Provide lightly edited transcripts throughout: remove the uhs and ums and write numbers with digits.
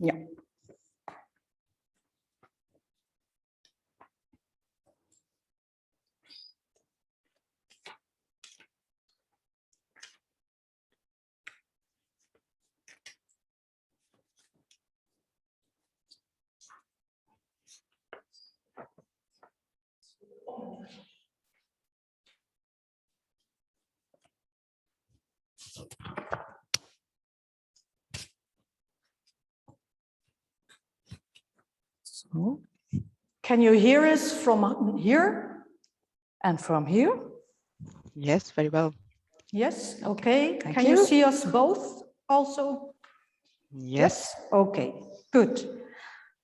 Yeah. So, can you hear us from here and from here? Yes, very well. Yes, okay. Thank Can you see us both also? Yes. Okay, good.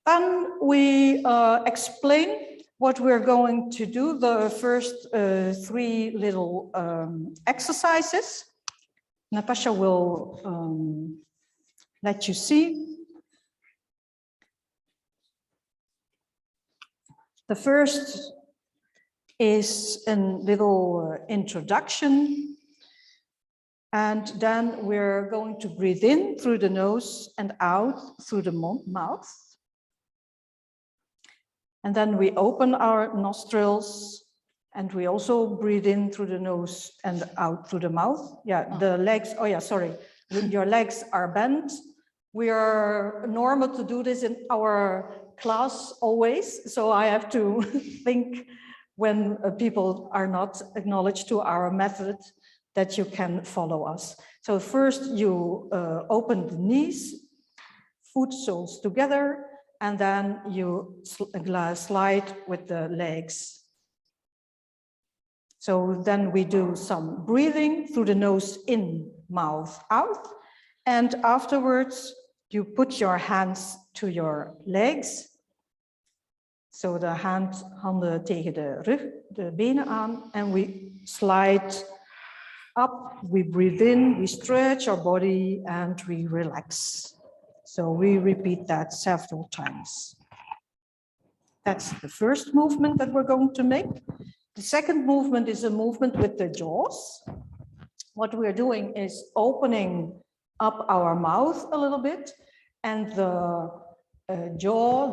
Then we explain what we're going to do, the first 3 little exercises. Natasja will let you see. The first is a little introduction. And then we're going to breathe in through the nose and out through the mouth. And then we open our nostrils and we also breathe in through the nose and out through the mouth. Yeah, the legs, oh yeah, sorry. When your legs are bent, we are normal to do this in our class always. So I have to think when people are not acknowledged to our method that you can follow us. So first you open the knees, foot soles together, and then you slide with the legs. So then we do some breathing through the nose in, mouth out. And afterwards, you put your hands to your legs. So de handen tegen de rug, de benen aan. And we slide up, we breathe in, we stretch our body and we relax. So we repeat that several times. That's the first movement that we're going to make. The second movement is a movement with the jaws. What we're doing is opening up our mouth a little bit, and the jaw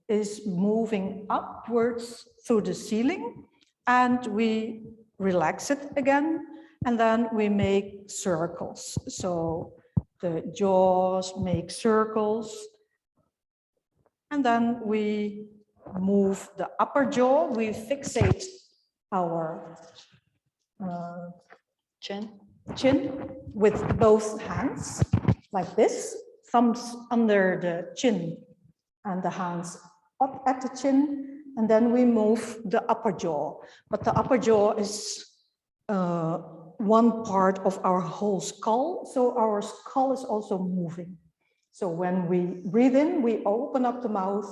is moving upwards through the ceiling, and we relax it again, and then we make circles. So the jaws make circles, and then we move the upper jaw. We fixate our chin with both hands, like this, thumbs under the chin and the hands up at the chin, and then we move the upper jaw. But the upper jaw is one part of our whole skull, so our skull is also moving. So when we breathe in, we open up the mouth,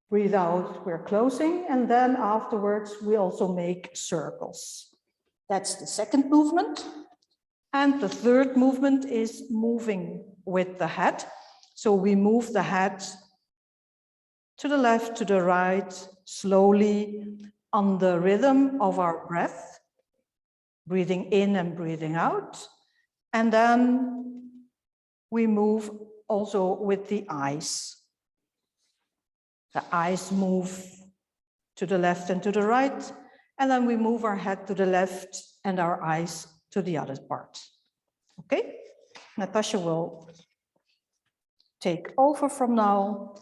breathe out, we're closing, and then afterwards we also make circles. That's the second movement. And the third movement is moving with the head. So we move the head to the left, to the right, slowly on the rhythm of our breath, breathing in and breathing out. And then we move also with the eyes. The eyes move to the left and to the right, and then we move our head to the left and our eyes to the other part. Okay, Natasja will take over from now.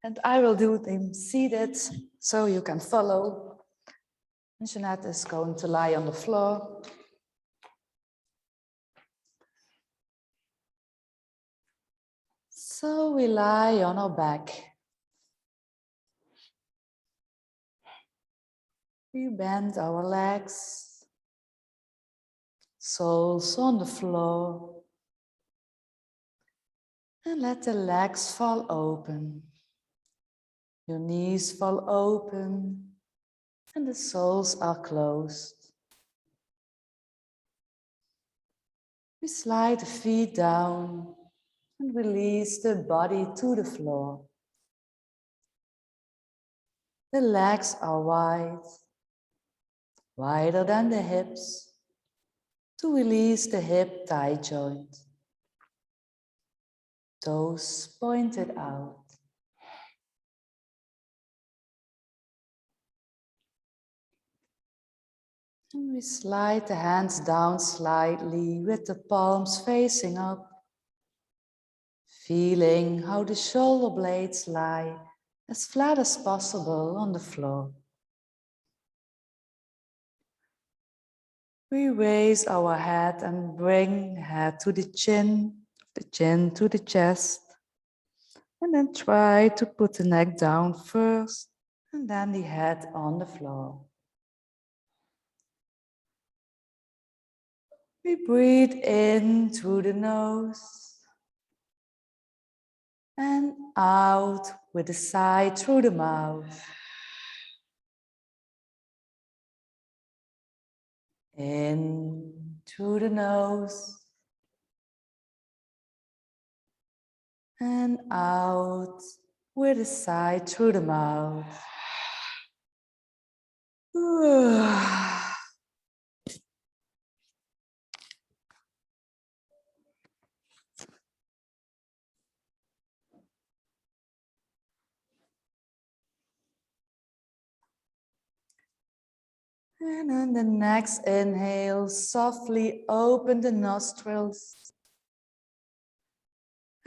And I will do them seated so you can follow. And Jeannette is going to lie on the floor. So we lie on our back. We bend our legs, soles on the floor, and let the legs fall open. Your knees fall open and the soles are closed. We slide the feet down and release the body to the floor. The legs are wide, wider than the hips, to release the hip thigh joint. toes pointed out. And we slide the hands down slightly with the palms facing up, feeling how the shoulder blades lie as flat as possible on the floor. We raise our head and bring the head to the chin to the chest, and then try to put the neck down first and then the head on the floor. We breathe in through the nose and out with a sigh through the mouth. In through the nose and out with a sigh through the mouth. And on the next inhale, softly open the nostrils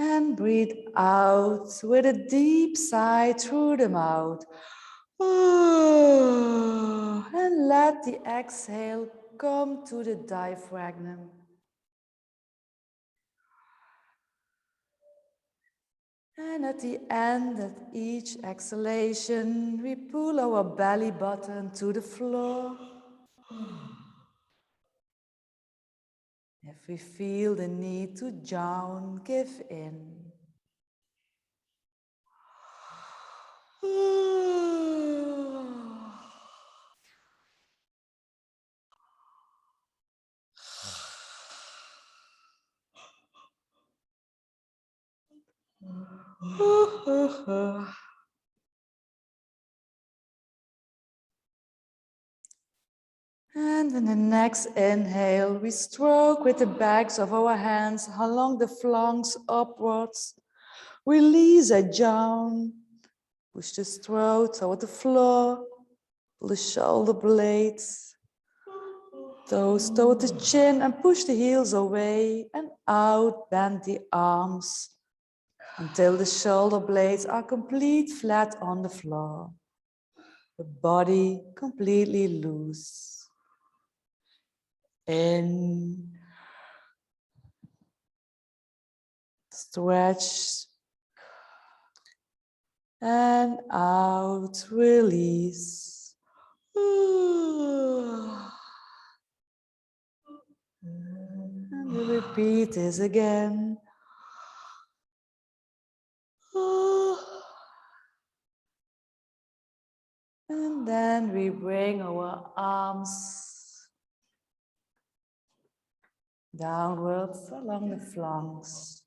and breathe out with a deep sigh through the mouth. And let the exhale come to the diaphragm. And at the end of each exhalation, we pull our belly button to the floor. If we feel the need to yawn, give in. And in the next inhale, we stroke with the backs of our hands along the flanks upwards. Release a yawn. Push the throat toward the floor. Pull the shoulder blades. Toes toward the chin and push the heels away and out. Bend the arms until the shoulder blades are complete flat on the floor. The body completely loose. In, stretch, and out, release. And we repeat this again. And then we bring our arms downwards along the flanks.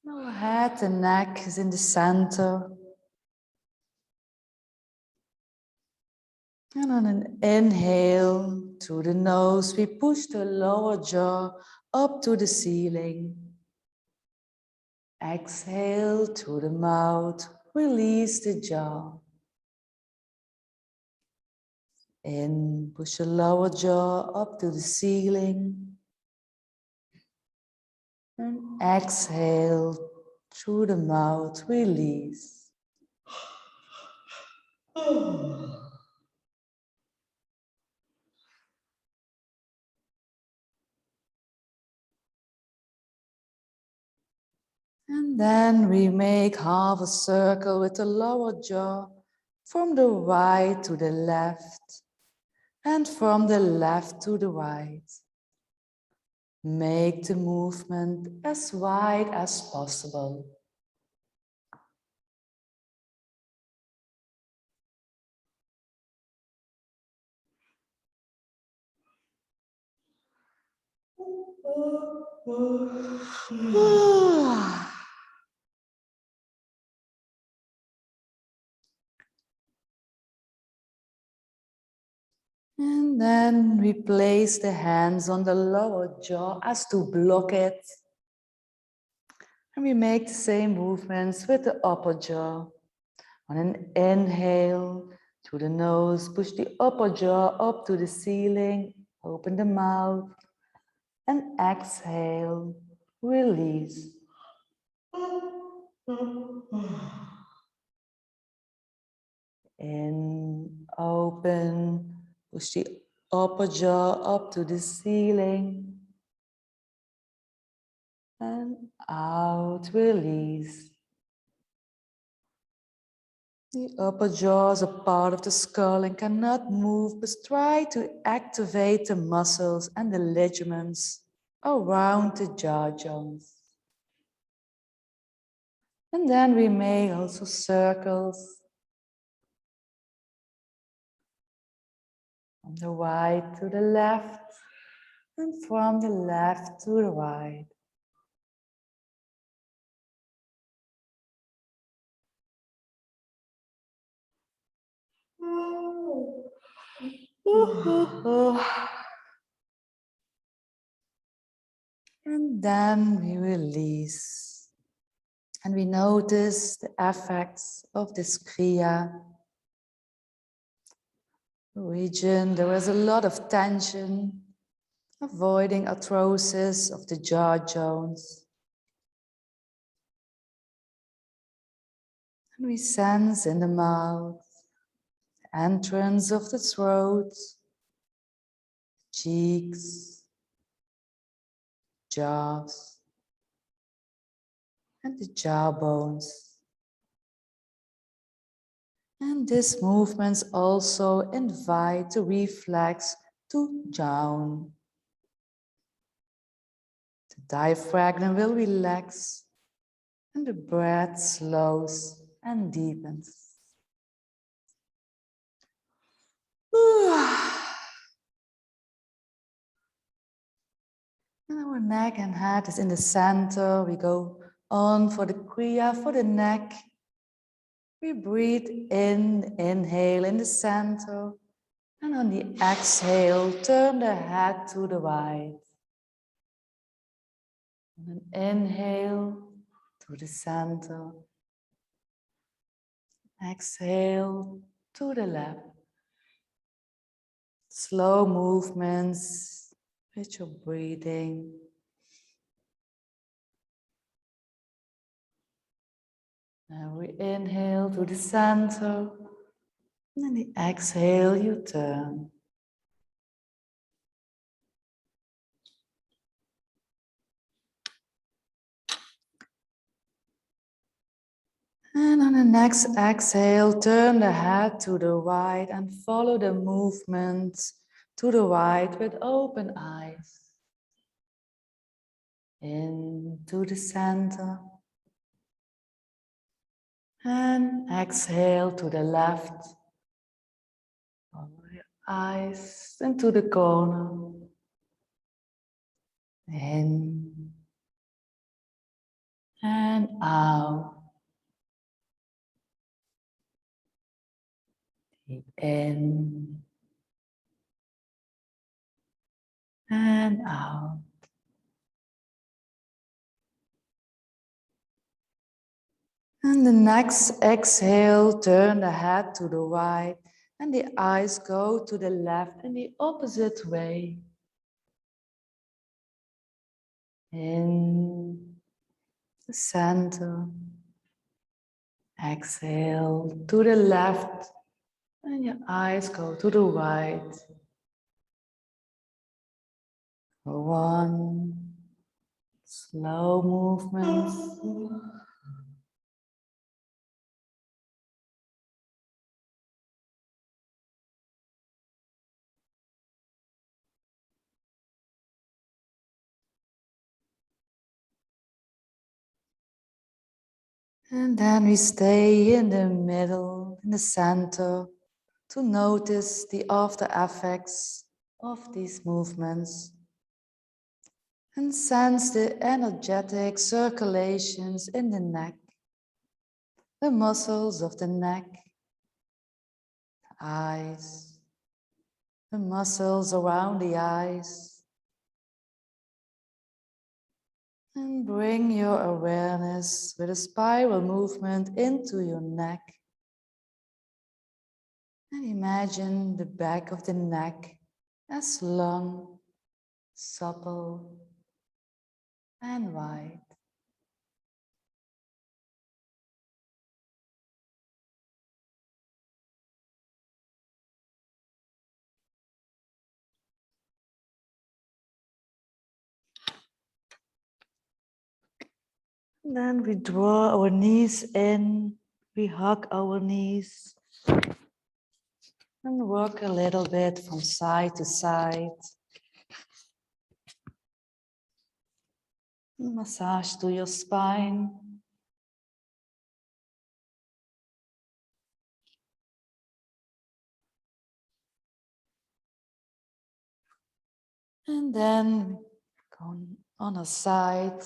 Our head and neck is in the center. And on an inhale through the nose, we push the lower jaw up to the ceiling. Exhale through the mouth, release the jaw. In, push the lower jaw up to the ceiling. And exhale through the mouth, release. And then we make half a circle with the lower jaw from the right to the left and from the left to the right. Make the movement as wide as possible. And And then we place the hands on the lower jaw as to block it. And we make the same movements with the upper jaw. On an inhale, through the nose, push the upper jaw up to the ceiling, open the mouth, and exhale, release. In, open, push the upper jaw up to the ceiling. And out, release. The upper jaw is a part of the skull and cannot move, but try to activate the muscles and the ligaments around the jaw joints. And then we make also circles from the right to the left and from the left to the right. And then we release. And we notice the effects of this kriya region. There was a lot of tension, avoiding arthrosis of the jaw joints. And we sense in the mouth, the entrance of the throat, cheeks, jaws, and the jawbones. And these movements also invite the reflex to down. The diaphragm will relax and the breath slows and deepens. And our neck and head is in the center. We go on for the kriya for the neck. We breathe in, inhale in the center. And on the exhale, turn the head to the right. And an inhale to the center. Exhale to the left. Slow movements with your breathing. Now we inhale to the center. And then the exhale, you turn. And on the next exhale, turn the head to the right and follow the movement to the right with open eyes. Into the center. And exhale to the left. Follow your eyes into the corner. In and out. Deep in and out. And the next exhale, turn the head to the right and the eyes go to the left in the opposite way. In the center. Exhale to the left and your eyes go to the right. One slow movement. And then we stay in the middle, in the center, to notice the after effects of these movements. And sense the energetic circulations in the neck, the muscles of the neck, the eyes, the muscles around the eyes. And bring your awareness with a spiral movement into your neck. And imagine the back of the neck as long, supple, and wide. And then we draw our knees in, we hug our knees, and work a little bit from side to side. Massage to your spine. And then going on a side.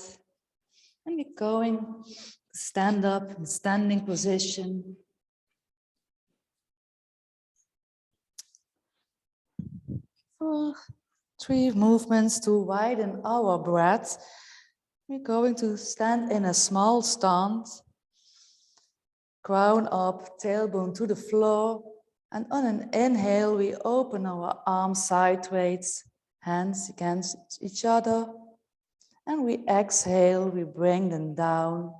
And we're going to stand up in standing position. For 3 movements to widen our breath. We're going to stand in a small stance. Crown up, tailbone to the floor. And on an inhale, we open our arms sideways, hands against each other. And we exhale, we bring them down.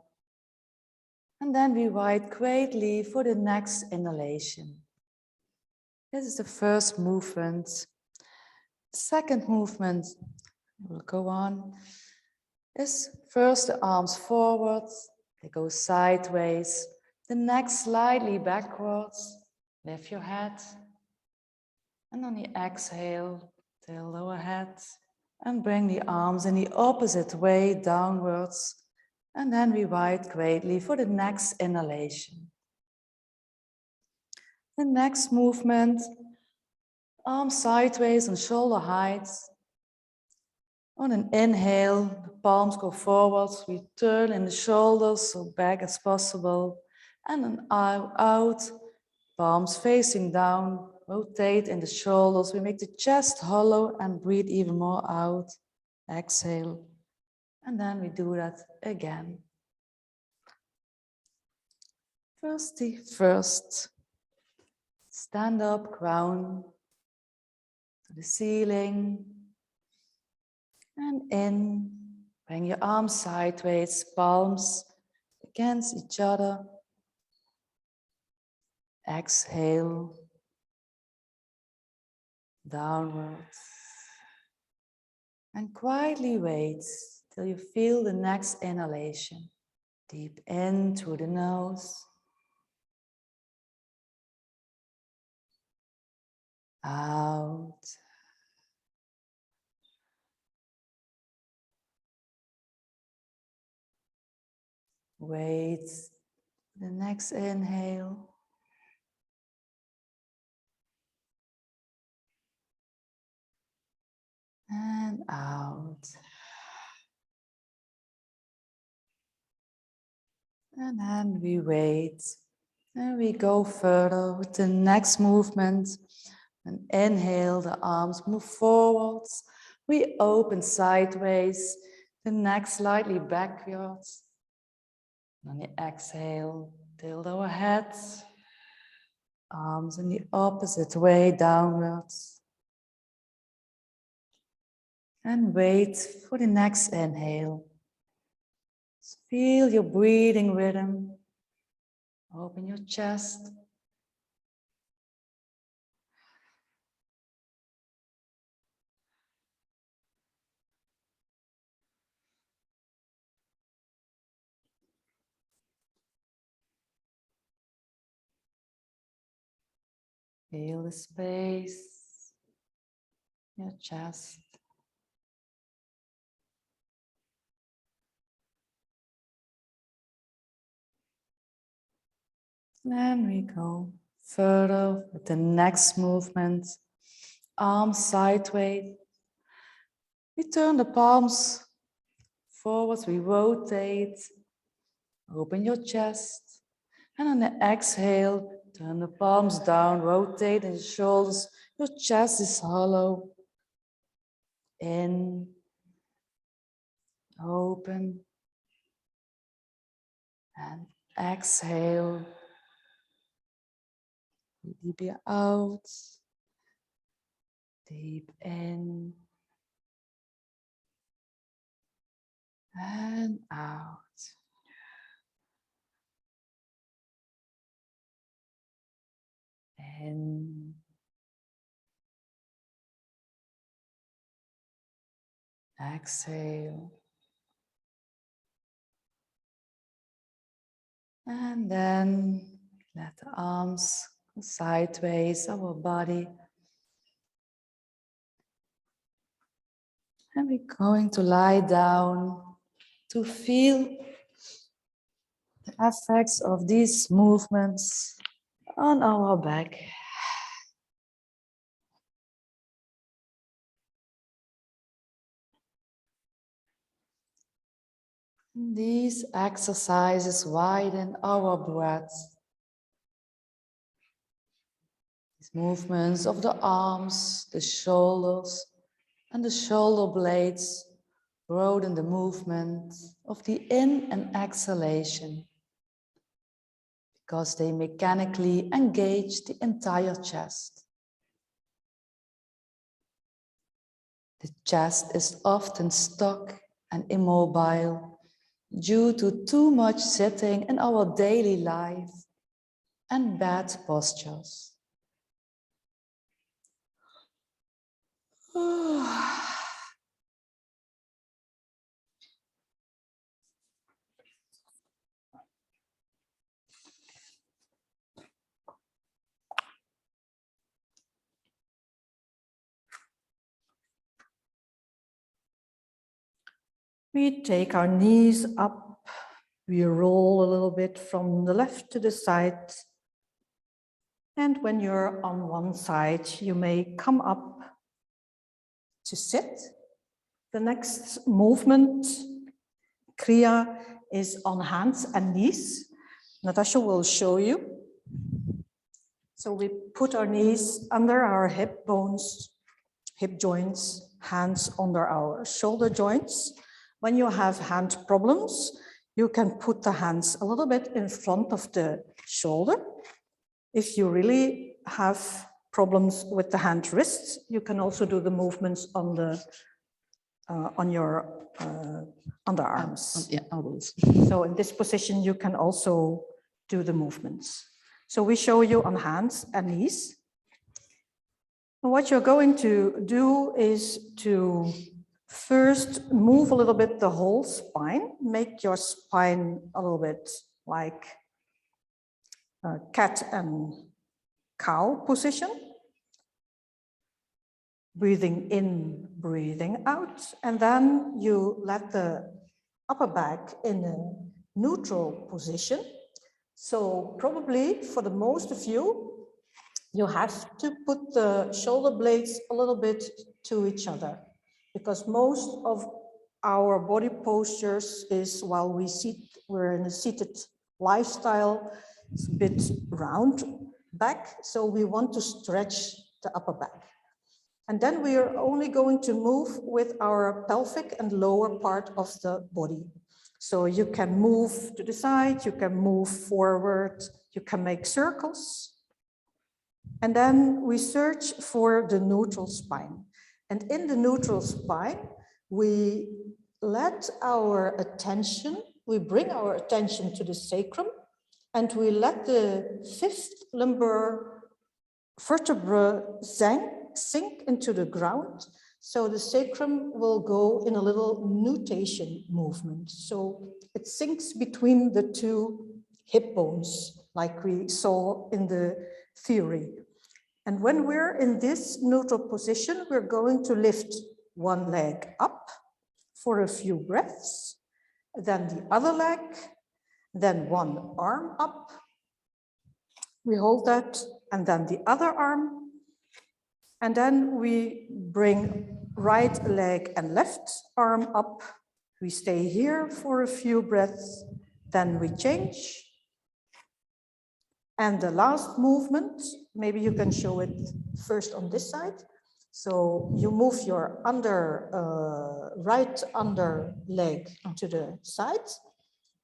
And then we wide greatly for the next inhalation. This is the first movement. The second movement, we'll go on, is first the arms forward, they go sideways, the neck slightly backwards, lift your head. And on the exhale, tilt our head. And bring the arms in the opposite way downwards. And then we wide greatly for the next inhalation. The next movement, arms sideways and shoulder height. On an inhale, the palms go forwards. We turn in the shoulders, so back as possible. And an out, palms facing down. Rotate in the shoulders. We make the chest hollow and breathe even more out. Exhale. And then we do that again. First. Stand up, crown to the ceiling. And in. Bring your arms sideways, palms against each other. Exhale. Downwards. And quietly wait till you feel the next inhalation. Deep in through the nose. Out. Wait the next inhale. And out. And then we wait. And we go further with the next movement. And inhale, the arms move forwards. We open sideways, the neck slightly backwards. And on the exhale, tilt our heads. Arms in the opposite way downwards. And wait for the next inhale. Feel your breathing rhythm. Open your chest. Feel the space in your chest. Then we go further with the next movement. Arms sideways. We turn the palms forwards, we rotate. Open your chest. And on the exhale, Turn the palms down, rotate the shoulders. Your chest is hollow. In, open, and exhale. Deep out, deep in, and out. In, exhale. And then let the arms go sideways, our body. And we're going to lie down to feel the effects of these movements on our back. These exercises widen our breath. These movements of the arms, the shoulders, and the shoulder blades broaden the movement of the in and exhalation because they mechanically engage the entire chest. The chest is often stuck and immobile due to too much sitting in our daily life and bad postures. We take our knees up, we roll a little bit from the left to the side. And when you're on one side, you may come up to sit. The next movement, kriya, is on hands and knees. Natasja will show you. So we put our knees under our hip bones, hip joints, hands under our shoulder joints. When you have hand problems, you can put the hands a little bit in front of the shoulder. If you really have problems with the hand wrists, you can also do the movements on the on your underarms. Yeah, elbows. So in this position, you can also do the movements. So we show you on hands and knees. And what you're going to do is to first move a little bit the whole spine. Make your spine a little bit like a cat and cow position. Breathing in, breathing out. And then you let the upper back in a neutral position. So probably for the most of you, you have to put the shoulder blades a little bit to each other, because most of our body postures is while we're in a seated lifestyle, it's a bit round back. So we want to stretch the upper back. And then we are only going to move with our pelvic and lower part of the body. So you can move to the side, you can move forward, you can make circles. And then we search for the neutral spine. And in the neutral spine, we let our attention, we bring our attention to the sacrum, and we let the fifth lumbar vertebra sink into the ground. So the sacrum will go in a little nutation movement. So it sinks between the two hip bones, like we saw in the theory. And when we're in this neutral position, we're going to lift one leg up for a few breaths, then the other leg, then one arm up. We hold that, and then the other arm. And then we bring right leg and left arm up. We stay here for a few breaths, then we change. And the last movement, maybe you can show it first on this side. So you move your right under leg to the side,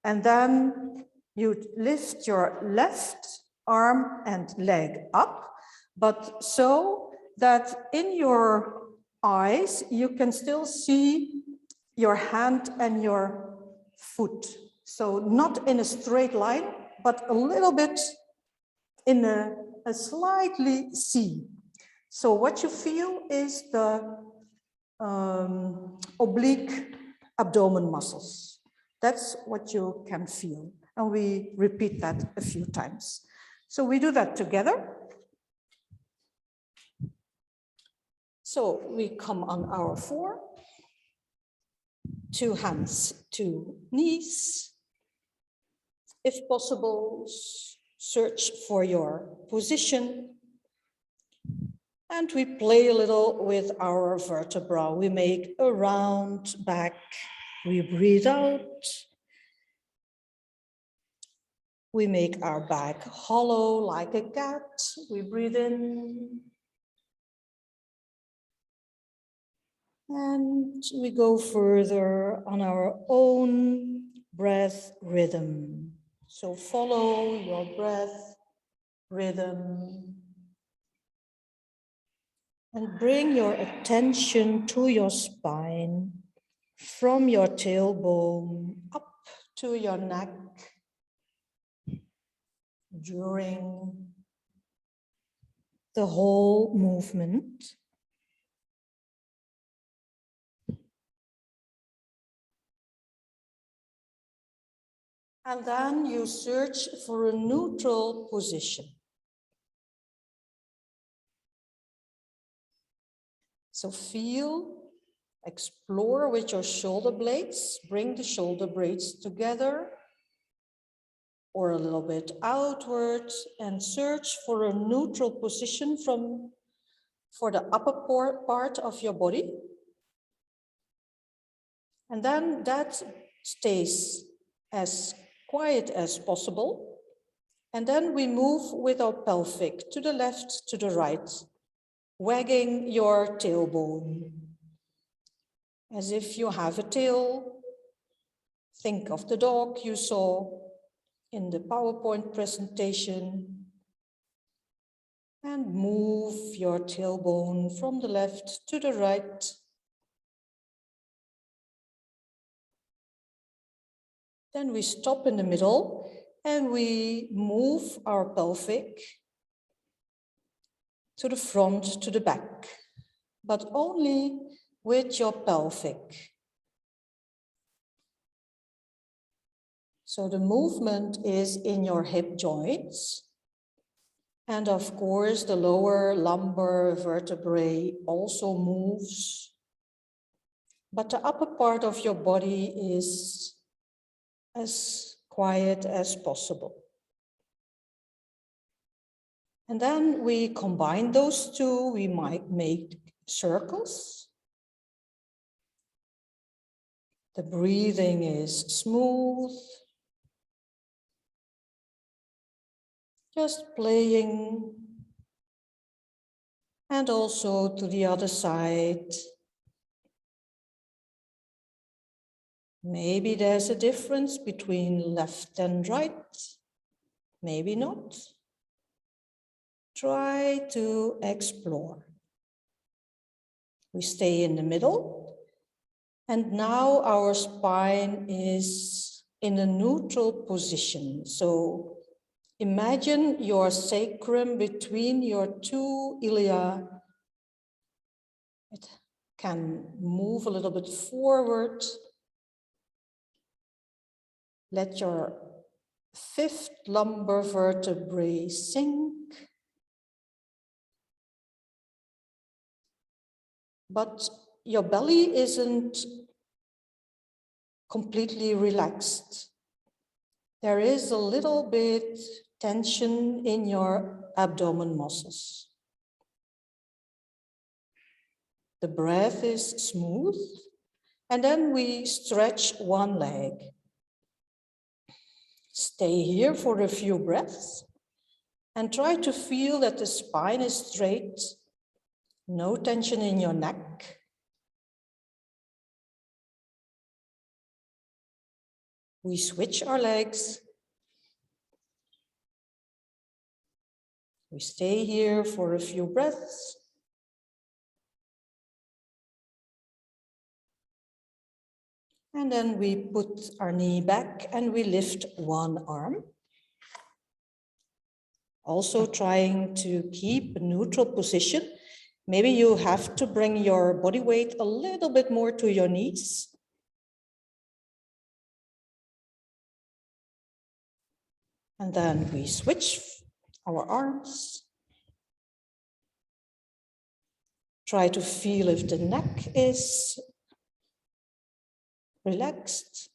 and then you lift your left arm and leg up, but so that in your eyes, you can still see your hand and your foot. So not in a straight line, but a little bit in a slightly C. So what you feel is the oblique abdomen muscles. That's what you can feel. And we repeat that a few times. So we do that together. So we come on our 4, 2 hands to knees. If possible, search for your position. And we play a little with our vertebra. We make a round back. We breathe out. We make our back hollow like a cat. We breathe in. And we go further on our own breath rhythm. So follow your breath rhythm. And bring your attention to your spine, from your tailbone up to your neck during the whole movement. And then you search for a neutral position. So feel, explore with your shoulder blades, bring the shoulder blades together or a little bit outward and search for a neutral position for the upper part of your body. And then that stays as quiet as possible. And then we move with our pelvic to the left, to the right, wagging your tailbone. As if you have a tail. Think of the dog you saw in the PowerPoint presentation. And move your tailbone from the left to the right. Then we stop in the middle and we move our pelvic to the front, to the back, but only with your pelvic. So the movement is in your hip joints. And of course, the lower lumbar vertebrae also moves. But the upper part of your body is as quiet as possible. And then we combine those two, we might make circles. The breathing is smooth. Just playing. And also to the other side. Maybe there's a difference between left and right. Maybe not. Try to explore. We stay in the middle. And now our spine is in a neutral position. So imagine your sacrum between your 2 ilia. It can move a little bit forward. Let your 5th lumbar vertebrae sink. But your belly isn't completely relaxed. There is a little bit tension in your abdomen muscles. The breath is smooth, and then we stretch one leg. Stay here for a few breaths, And try to feel that the spine is straight, no tension in your neck. We switch our legs. We stay here for a few breaths. And then we put our knee back and we lift one arm. Also trying to keep a neutral position. Maybe you have to bring your body weight a little bit more to your knees. And then we switch our arms. Try to feel if the neck is relaxed.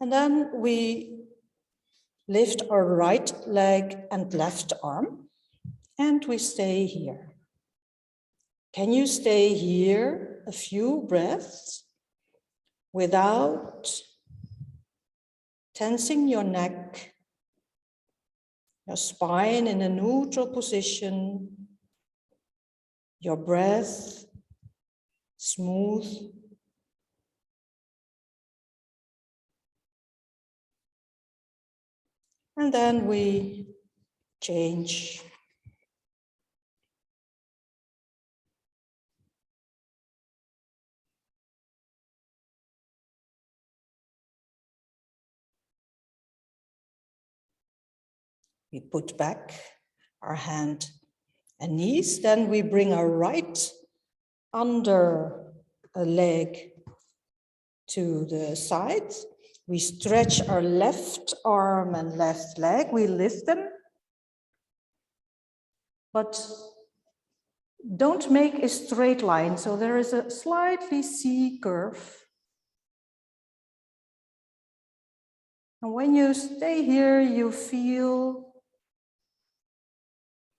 And then we lift our right leg and left arm, and we stay here. Can you stay here a few breaths without tensing your neck, your spine in a neutral position, your breath smooth? And then we change. We put back our hand and knees. Then we bring our right under a leg to the side. We stretch our left arm and left leg. We lift them. But don't make a straight line. So there is a slightly C curve. And when you stay here, you feel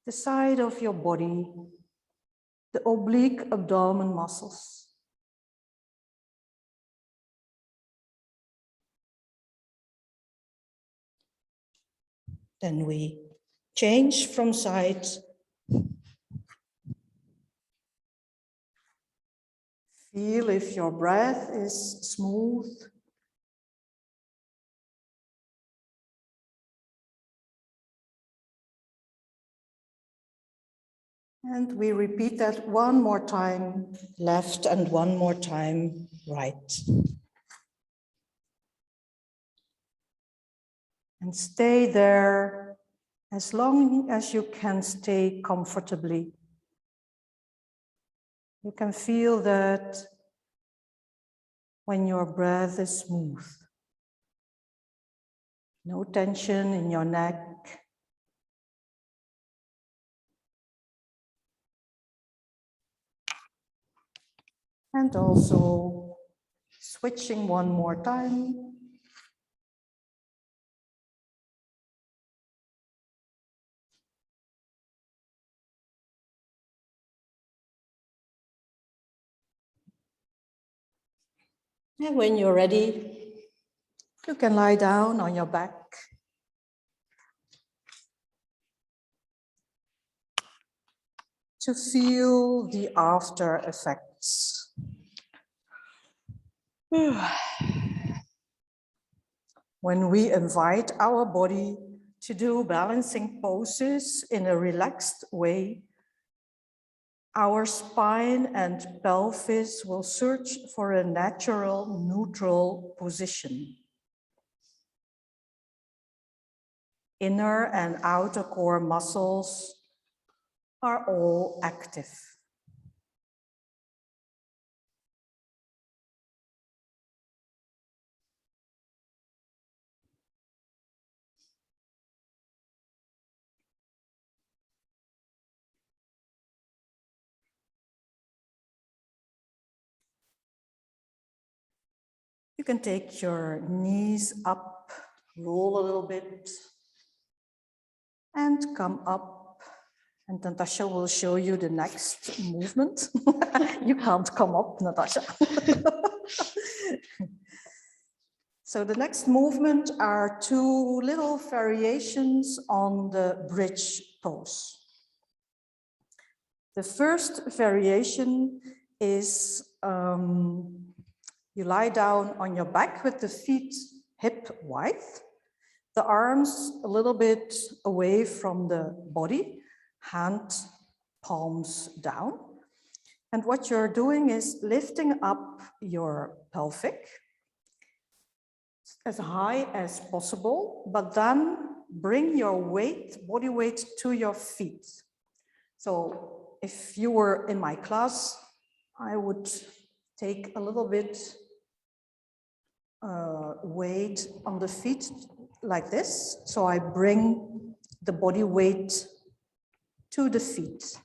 the side of your body, the oblique abdomen muscles. Then we change from side. Feel if your breath is smooth. And we repeat that one more time, left, and one more time, right. And stay there as long as you can stay comfortably. You can feel that when your breath is smooth. No tension in your neck. And also switching one more time. And when you're ready, you can lie down on your back. To feel the after effects. When we invite our body to do balancing poses in a relaxed way, our spine and pelvis will search for a natural, neutral position. Inner and outer core muscles are all active. You can take your knees up, roll a little bit, and come up. And Natasja will show you the next movement. You can't come up, Natasja. So the next movement are two little variations on the bridge pose. The first variation is you lie down on your back with the feet hip width, the arms a little bit away from the body, hand palms down. And what you're doing is lifting up your pelvic as high as possible, but then bring your weight, body weight, to your feet. So if you were in my class, I would take a little bit weight on the feet like this. So I bring the body weight to the feet.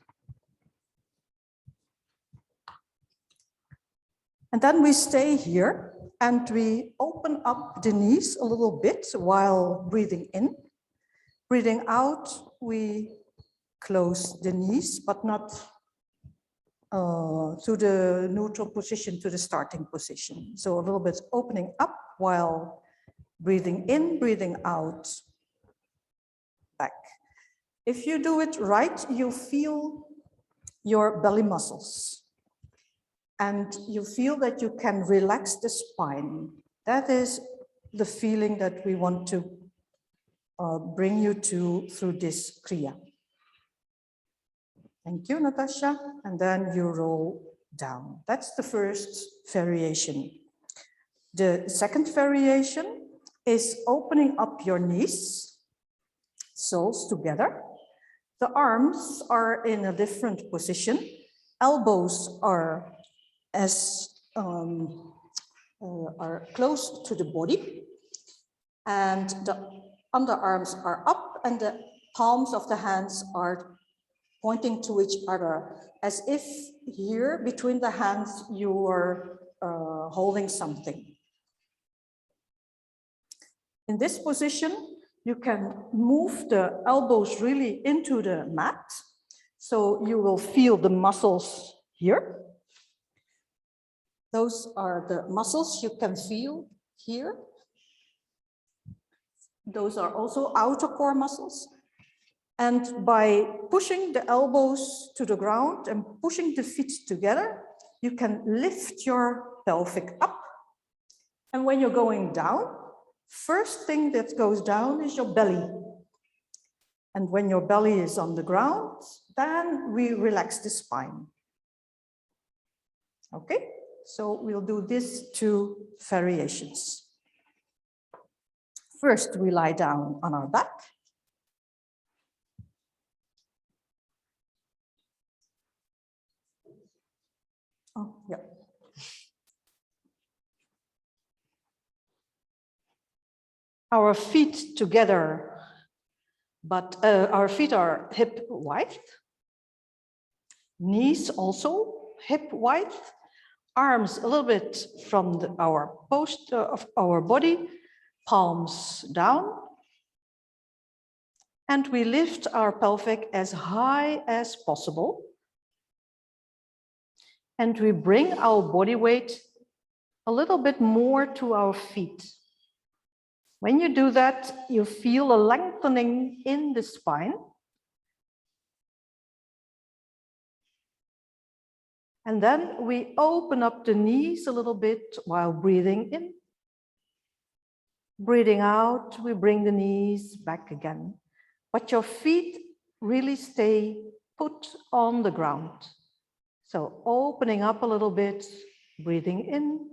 And then we stay here and we open up the knees a little bit while breathing in. Breathing out, we close the knees, but not to the neutral position, to the starting position. So a little bit opening up while breathing in, breathing out, back. If you do it right, you feel your belly muscles. And you feel that you can relax the spine. That is the feeling that we want to bring you to through this kriya. Thank you, Natasja. And then you roll down. That's the first variation. The second variation is opening up your knees, soles together. The arms are in a different position. Elbows are are close to the body, and the underarms are up and the palms of the hands are pointing to each other, as if here between the hands you are holding something. In this position, you can move the elbows really into the mat, so you will feel the muscles here. Those are the muscles you can feel here. Those are also outer core muscles. And by pushing the elbows to the ground and pushing the feet together, you can lift your pelvic up. And when you're going down, first thing that goes down is your belly. And when your belly is on the ground, then we relax the spine. Okay? So we'll do these two variations. First, we lie down on our back. Oh, yeah. Our feet together, but our feet are hip width. Knees also hip width. Arms a little bit from our post of our body, palms down. And we lift our pelvic as high as possible. And we bring our body weight a little bit more to our feet. When you do that, you feel a lengthening in the spine. And then we open up the knees a little bit while breathing in. Breathing out, we bring the knees back again. But your feet really stay put on the ground. So opening up a little bit, breathing in,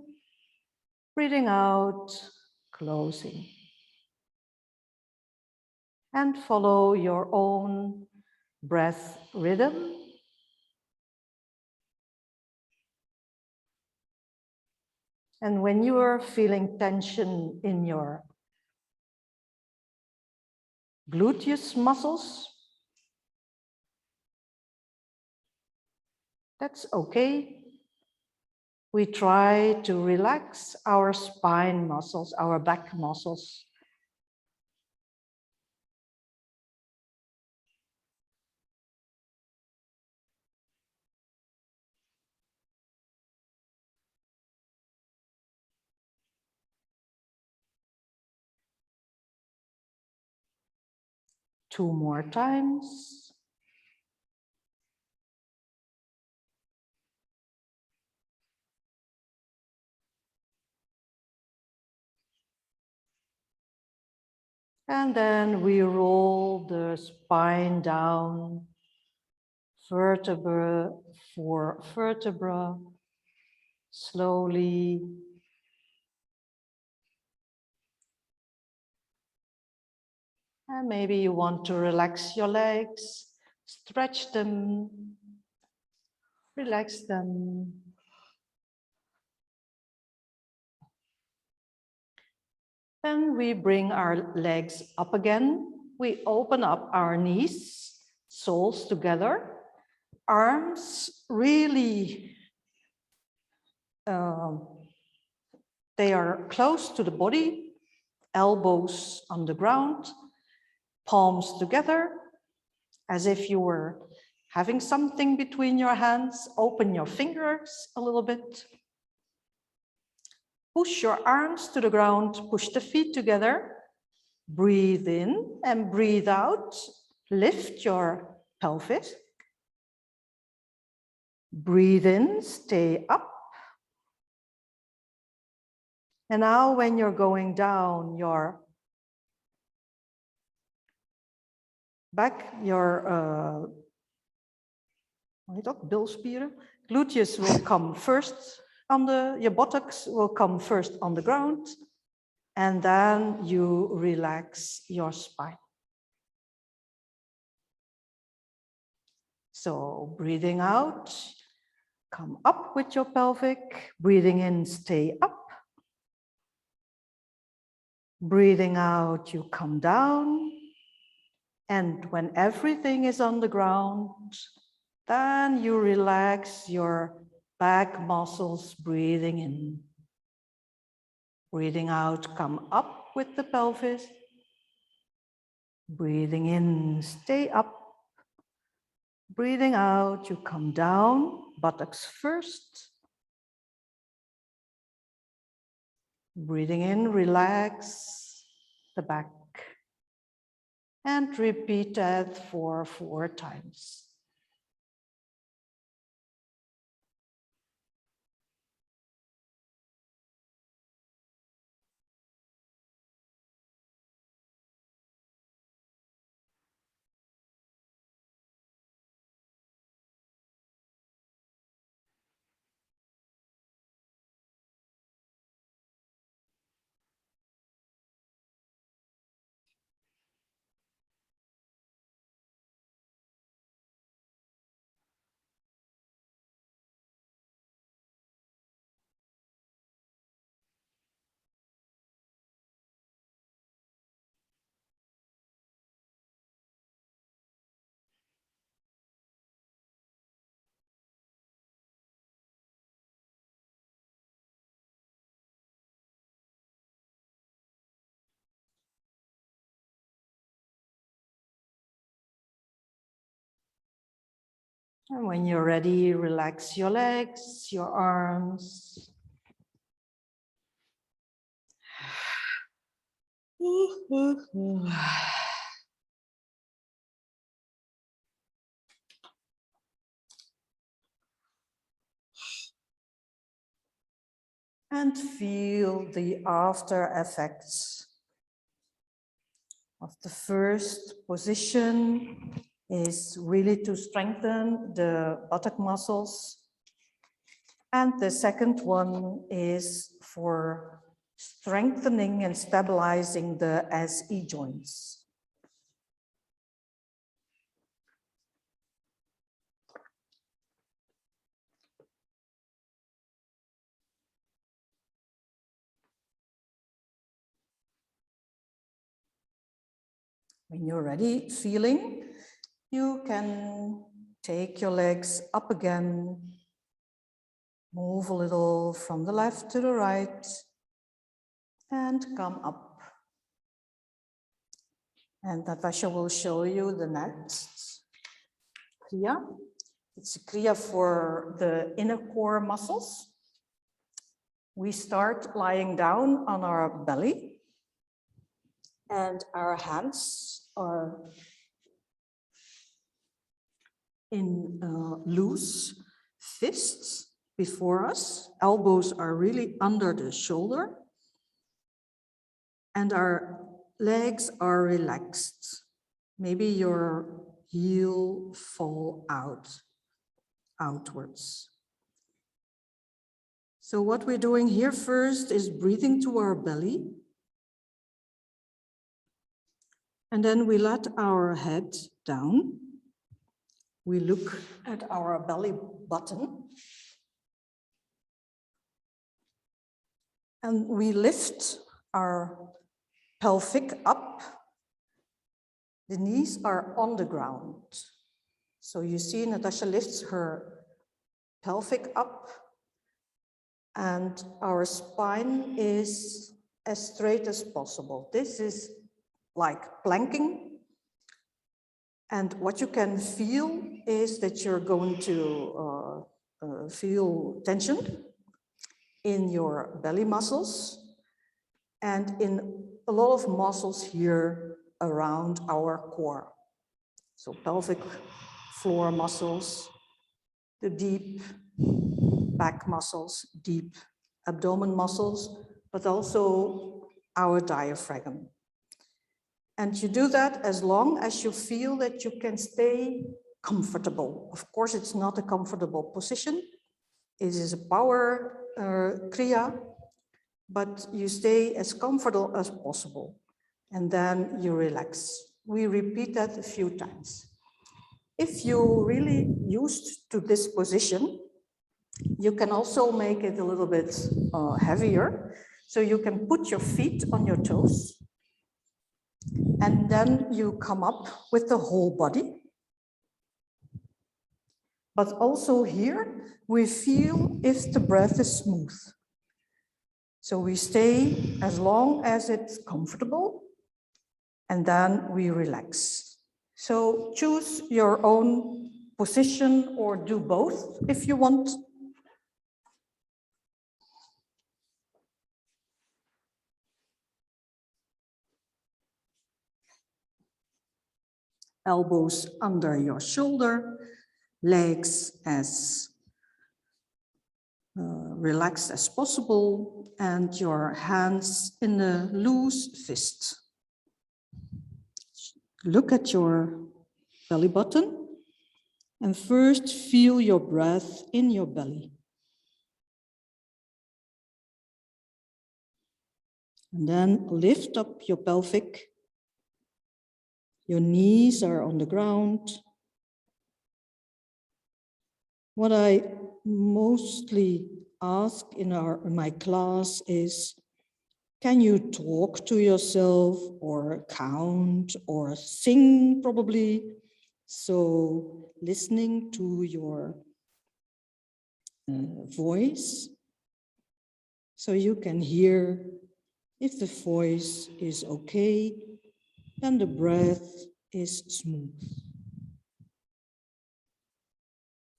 breathing out, closing. And follow your own breath rhythm. And when you are feeling tension in your gluteus muscles, that's okay. We try to relax our spine muscles, our back muscles. 2 more times. And then we roll the spine down, vertebra for vertebra, slowly. And maybe you want to relax your legs, stretch them, relax them. Then we bring our legs up again. We open up our knees, soles together, arms really, they are close to the body, elbows on the ground, palms together, as if you were having something between your hands. Open your fingers a little bit. Push your arms to the ground, push the feet together. Breathe in and breathe out. Lift your pelvis. Breathe in, stay up. And now when you're going down, your back, your bilspieren, gluteus will come first on your buttocks will come first on the ground, and then you relax your spine. So breathing out, come up with your pelvic, breathing in, stay up. Breathing out, you come down. And when everything is on the ground, then you relax your back muscles, breathing in. Breathing out, come up with the pelvis. Breathing in, stay up. Breathing out, you come down, buttocks first. Breathing in, relax the back. And repeat that for 4 times. And when you're ready, relax your legs, your arms. And feel the after effects of the first position is really to strengthen the buttock muscles. And the second one is for strengthening and stabilizing the SE joints. When you're ready, feeling, you can take your legs up again, move a little from the left to the right, and come up. And Natasja will show you the next kriya. It's a kriya for the inner core muscles. We start lying down on our belly, and our hands are in loose fists before us. Elbows are really under the shoulder. And our legs are relaxed. Maybe your heel fall outwards. So what we're doing here first is breathing to our belly. And then we let our head down. We look at our belly button. And we lift our pelvic up. The knees are on the ground. So you see Natasja lifts her pelvic up and our spine is as straight as possible. This is like planking. And what you can feel is that you're going to feel tension in your belly muscles and in a lot of muscles here around our core. So pelvic floor muscles, the deep back muscles, deep abdomen muscles, but also our diaphragm. And you do that as long as you feel that you can stay comfortable. Of course, it's not a comfortable position. It is a power kriya, but you stay as comfortable as possible. And then you relax. We repeat that a few times. If you're really used to this position, you can also make it a little bit heavier. So you can put your feet on your toes. And then you come up with the whole body. But also here, we feel if the breath is smooth. So we stay as long as it's comfortable, and then we relax. So choose your own position or do both if you want. Elbows under your shoulder, legs as relaxed as possible, and your hands in a loose fist. Look at your belly button and first feel your breath in your belly. And then lift up your pelvic. Your knees are on the ground. What I mostly ask in my class is, can you talk to yourself or count or sing probably? So listening to your voice, so you can hear if the voice is okay, then the breath is smooth.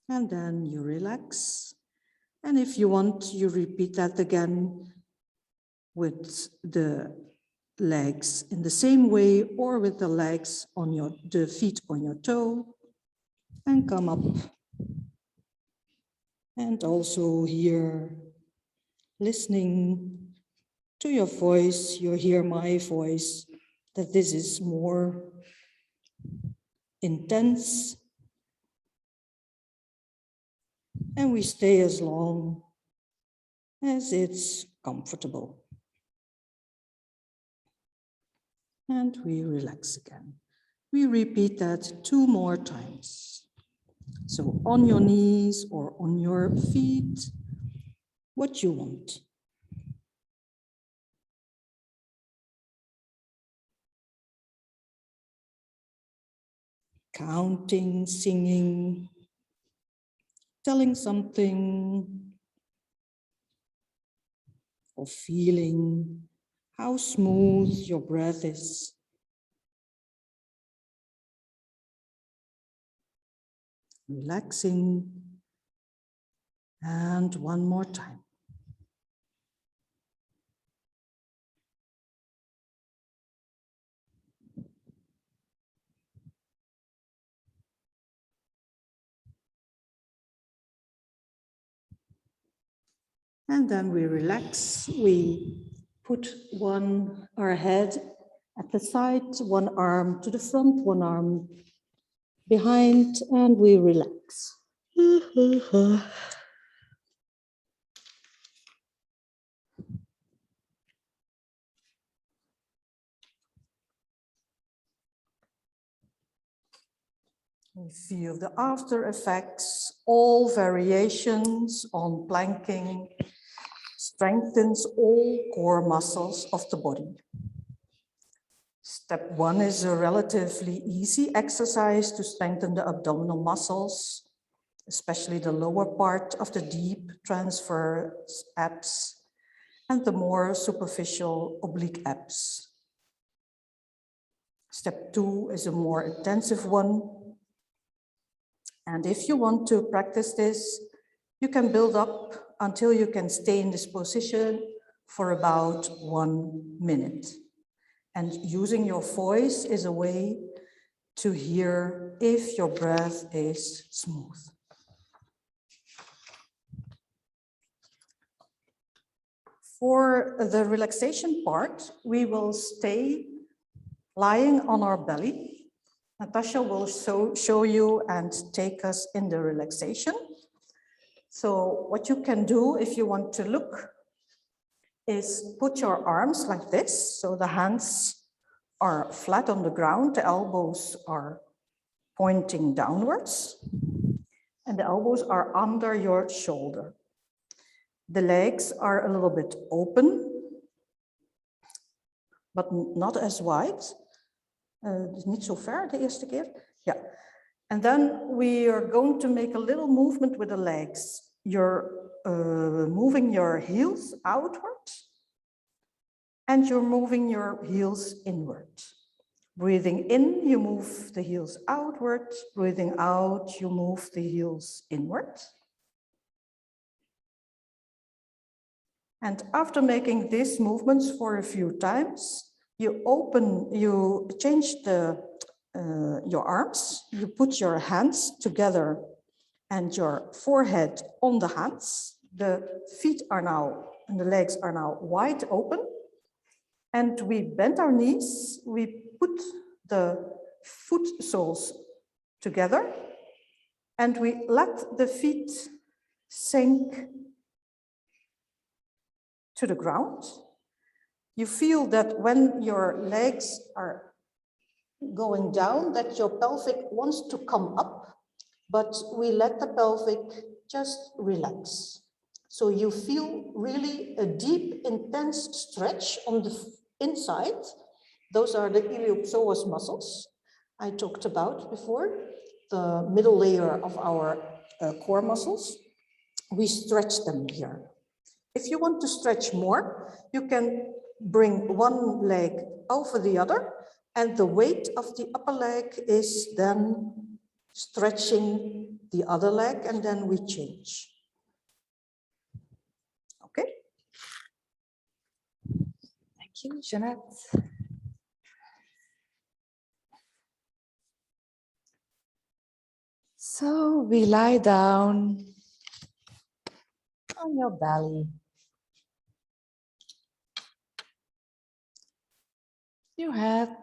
And then you relax. And if you want, you repeat that again with the legs in the same way or with the legs on the feet on your toe, and come up. And also here, listening to your voice, you hear my voice, that this is more intense. And we stay as long as it's comfortable. And we relax again. We repeat that 2 more times. So on your knees or on your feet, what you want. Counting, singing, telling something, or feeling how smooth your breath is. Relaxing, and 1 more time. And then we relax. We put our head at the side, one arm to the front, one arm behind, and we relax. We feel the after effects, all variations on planking strengthens all core muscles of the body. Step 1 is a relatively easy exercise to strengthen the abdominal muscles, especially the lower part of the deep transverse abs and the more superficial oblique abs. Step 2 is a more intensive one. And if you want to practice this, you can build up until you can stay in this position for about 1 minute. And using your voice is a way to hear if your breath is smooth. For the relaxation part, we will stay lying on our belly. Natasja will show you and take us in the relaxation. So what you can do if you want to look is put your arms like this. So the hands are flat on the ground, the elbows are pointing downwards, and the elbows are under your shoulder. The legs are a little bit open, but not as wide. Dus niet zo ver de eerste keer. Yeah. And then we are going to make a little movement with the legs. You're moving your heels outward and you're moving your heels inward. Breathing in, you move the heels outward. Breathing out, you move the heels inward. And after making these movements for a few times, you change your arms, you put your hands together and your forehead on the hands. The feet are now, and the legs are now wide open. And we bend our knees, we put the foot soles together and we let the feet sink to the ground. You feel that when your legs are going down, that your pelvic wants to come up, but we let the pelvic just relax. So you feel really a deep, intense stretch on the inside. Those are the iliopsoas muscles I talked about before, the middle layer of our core muscles. We stretch them here. If you want to stretch more, you can bring one leg over the other, and the weight of the upper leg is then stretching the other leg, and then we change. Okay? Thank you, Jeannette. So we lie down on your belly. Your head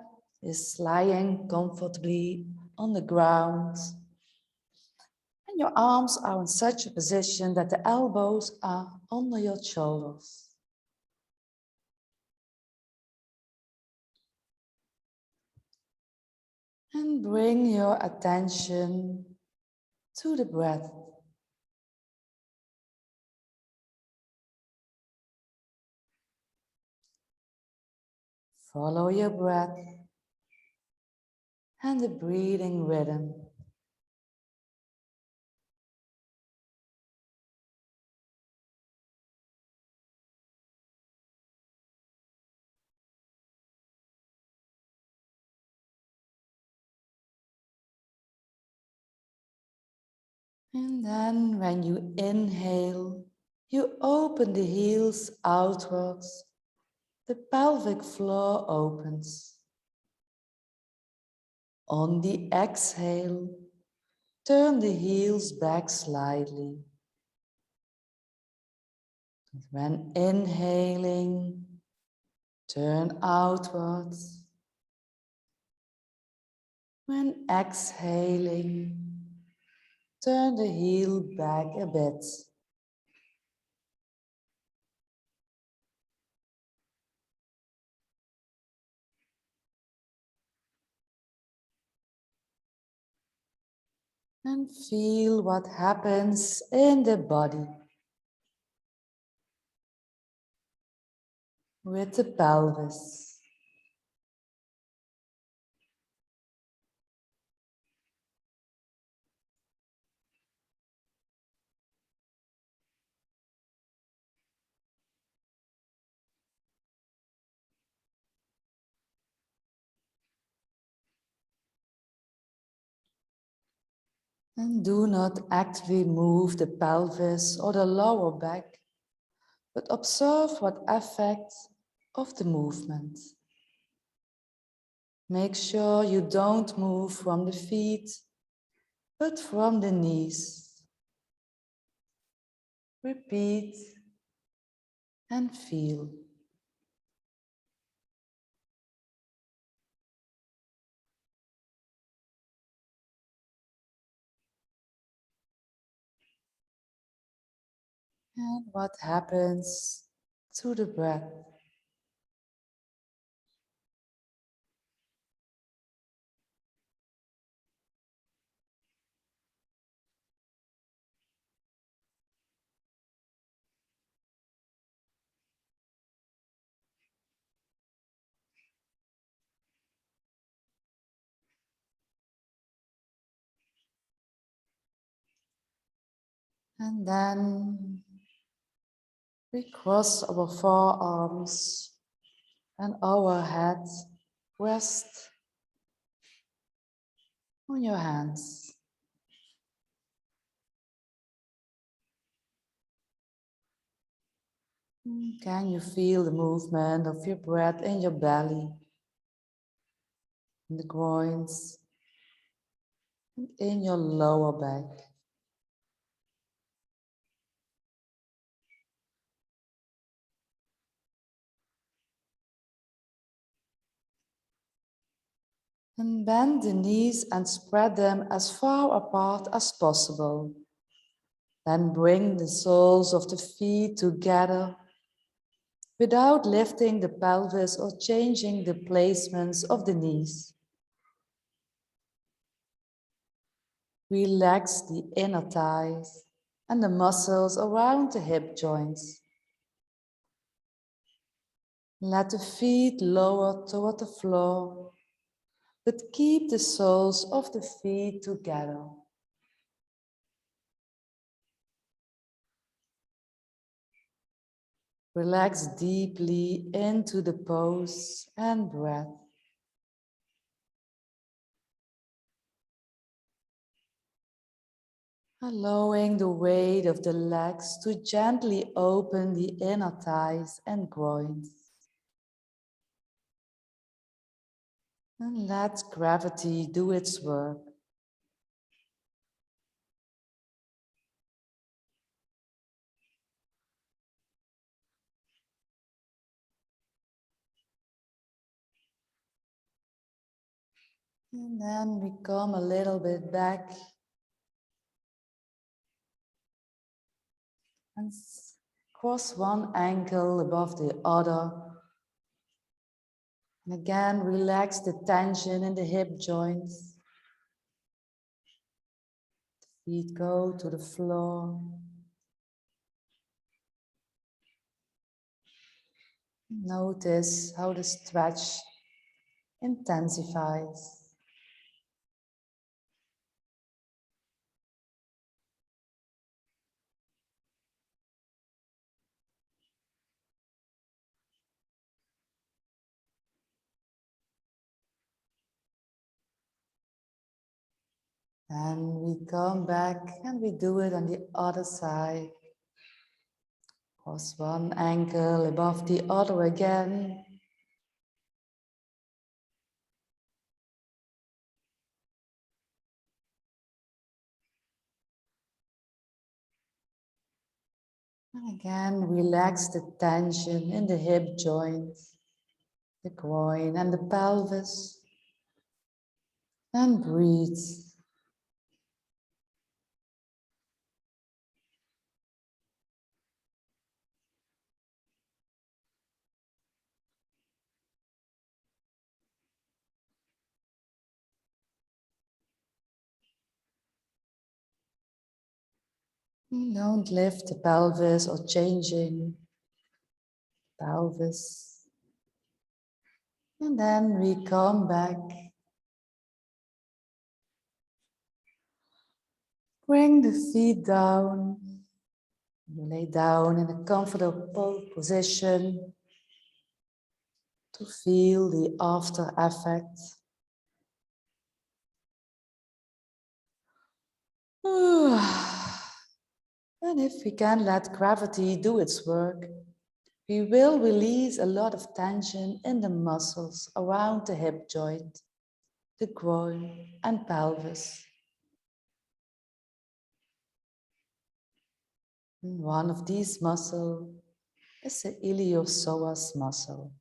is lying comfortably on the ground. And your arms are in such a position that the elbows are under your shoulders. And bring your attention to the breath. Follow your breath and the breathing rhythm. And then when you inhale, you open the heels outwards. The pelvic floor opens. On the exhale, turn the heels back slightly. When inhaling, turn outwards. When exhaling, turn the heel back a bit. And feel what happens in the body with the pelvis. And do not actively move the pelvis or the lower back, but observe what effect of the movement. Make sure you don't move from the feet, but from the knees. Repeat and feel. And what happens to the breath. And then we cross our forearms and our head rest on your hands. Can you feel the movement of your breath in your belly, in the groins, and in your lower back? And bend the knees and spread them as far apart as possible. Then bring the soles of the feet together without lifting the pelvis or changing the placements of the knees. Relax the inner thighs and the muscles around the hip joints. Let the feet lower toward the floor, but keep the soles of the feet together. Relax deeply into the pose and breath. Allowing the weight of the legs to gently open the inner thighs and groins. And let gravity do its work. And then we come a little bit back and cross one ankle above the other. And again, relax the tension in the hip joints. Feet go to the floor. Notice how the stretch intensifies. And we come back and we do it on the other side. Cross one ankle above the other again. And again, relax the tension in the hip joint, the groin and the pelvis. And breathe. Don't lift the pelvis or changing pelvis. And then we come back. Bring the feet down. You lay down in a comfortable position to feel the after effect. And if we can let gravity do its work, we will release a lot of tension in the muscles around the hip joint, the groin and pelvis. And one of these muscles is the iliopsoas muscle.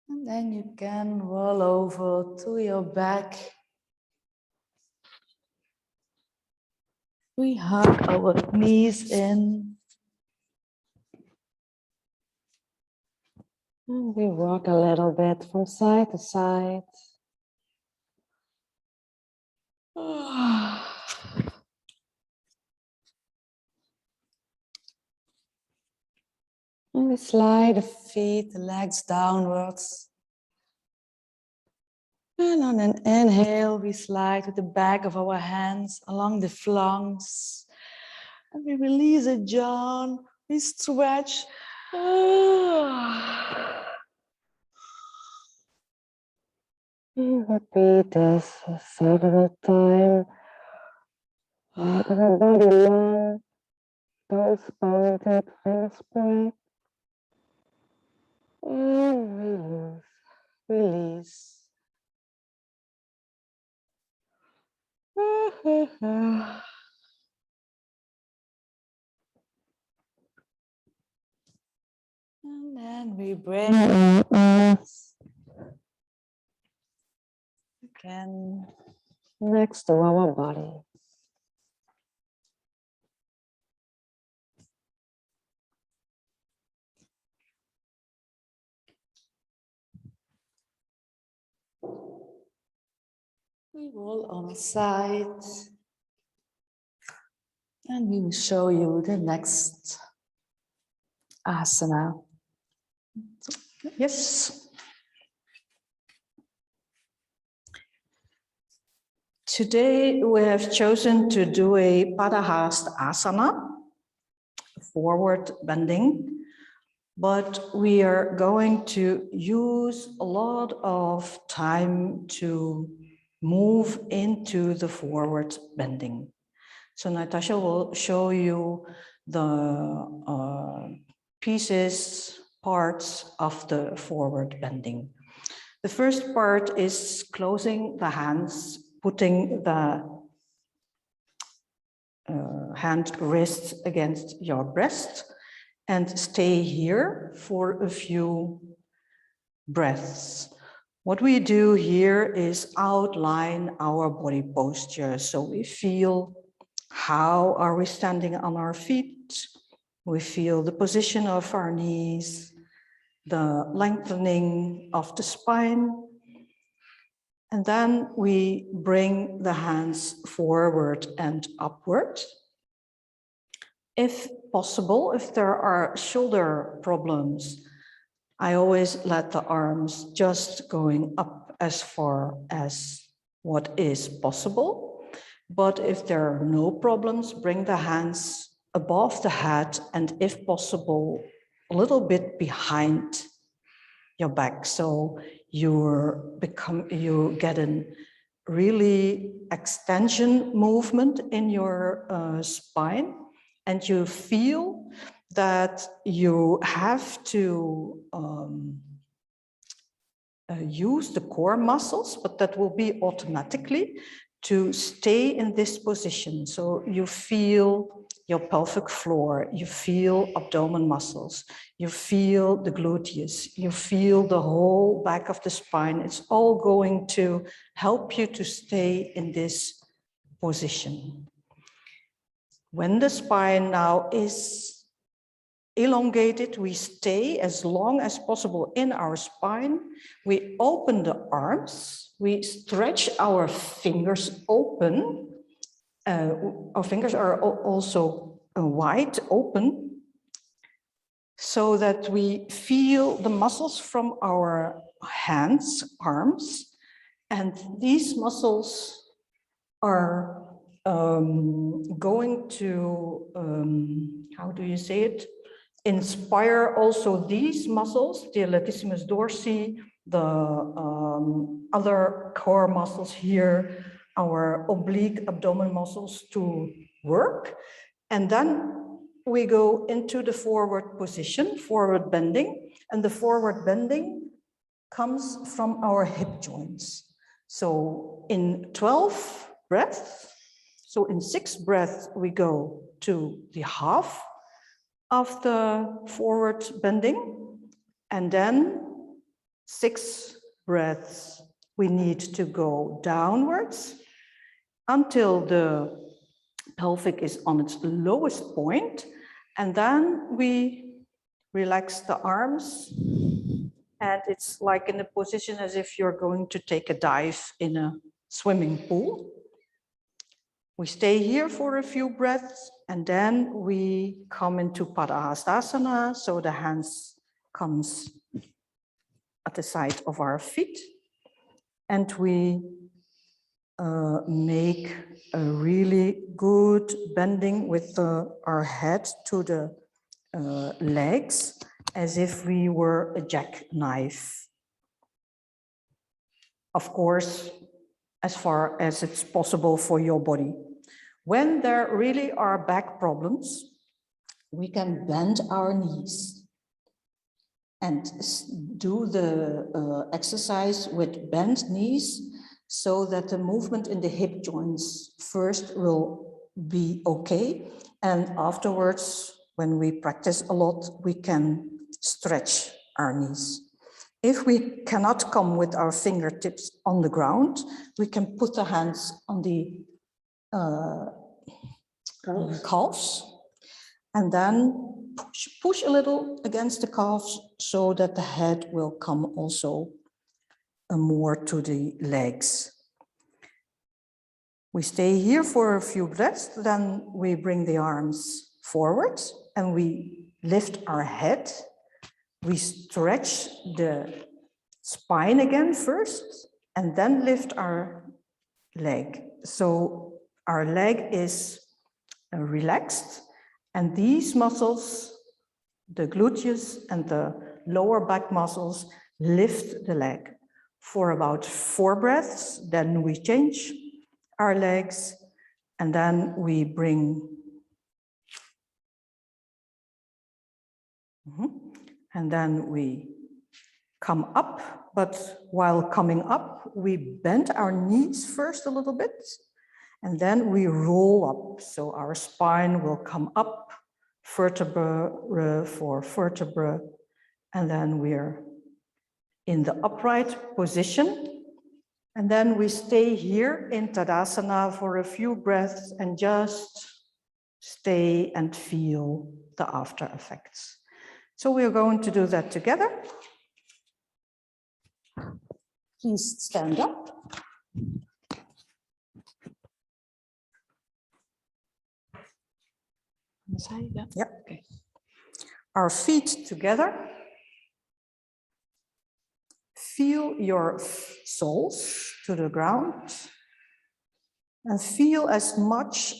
And then you can roll over to your back. We hug our knees in. And we rock a little bit from side to side. And we slide the feet, the legs downwards. And on an inhale, we slide with the back of our hands along the flanks. And we release a yawn, we stretch. Repeat this several times. Let our body long, postponed fingers break. And release. And then we bring our arms again next to our body. We roll on the side and we will show you the next asana. Yes. Today we have chosen to do a Padahasta asana, forward bending, but we are going to use a lot of time to move into the forward bending. So Natasja will show you the pieces, parts of the forward bending. The first part is closing the hands, putting the hand wrists against your breast and stay here for a few breaths. What we do here is outline our body posture. So we feel how are we standing on our feet. We feel the position of our knees, the lengthening of the spine. And then we bring the hands forward and upward. If possible, if there are shoulder problems, I always let the arms just going up as far as what is possible. But if there are no problems, bring the hands above the head and if possible, a little bit behind your back. So you get a really extension movement in your spine, and you feel that you have to use the core muscles, but that will be automatically to stay in this position. So you feel your pelvic floor, you feel abdomen muscles, you feel the gluteus, you feel the whole back of the spine. It's all going to help you to stay in this position. When the spine now is elongated, we stay as long as possible in our spine. We open the arms, we stretch our fingers open. Our fingers are also wide open so that we feel the muscles from our hands, arms, and these muscles are going to, how do you say it? Inspire also these muscles, the latissimus dorsi, the other core muscles here, our oblique abdomen muscles to work. And then we go into the forward position, forward bending, and the forward bending comes from our hip joints. So in 12 breaths, so in 6 breaths, we go to the half of the forward bending, and then 6 breaths, we need to go downwards until the pelvic is on its lowest point, and then we relax the arms, and it's like in a position as if you're going to take a dive in a swimming pool. We stay here for a few breaths, and then we come into Padahastasana, so the hands comes at the side of our feet, and we make a really good bending with our head to the legs, as if we were a jackknife. Of course, as far as it's possible for your body. When there really are back problems, we can bend our knees and do the exercise with bent knees, so that the movement in the hip joints first will be okay, and afterwards, when we practice a lot, we can stretch our knees. If we cannot come with our fingertips on the ground, we can put the hands on the calves, and then push a little against the calves, so that the head will come also more to the legs. We stay here for a few breaths, then we bring the arms forward and we lift our head. We stretch the spine again first, and then lift our leg. So our leg is relaxed, and these muscles, the gluteus and the lower back muscles, lift the leg for about 4 breaths. Then we change our legs, and then we bring and then we come up, but while coming up, we bend our knees first a little bit, and then we roll up. So our spine will come up, vertebra for vertebra, and then we're in the upright position. And then we stay here in Tadasana for a few breaths and just stay and feel the after effects. So we're going to do that together. Please stand up. Yeah. Okay. Our feet together. Feel your soles to the ground and feel as much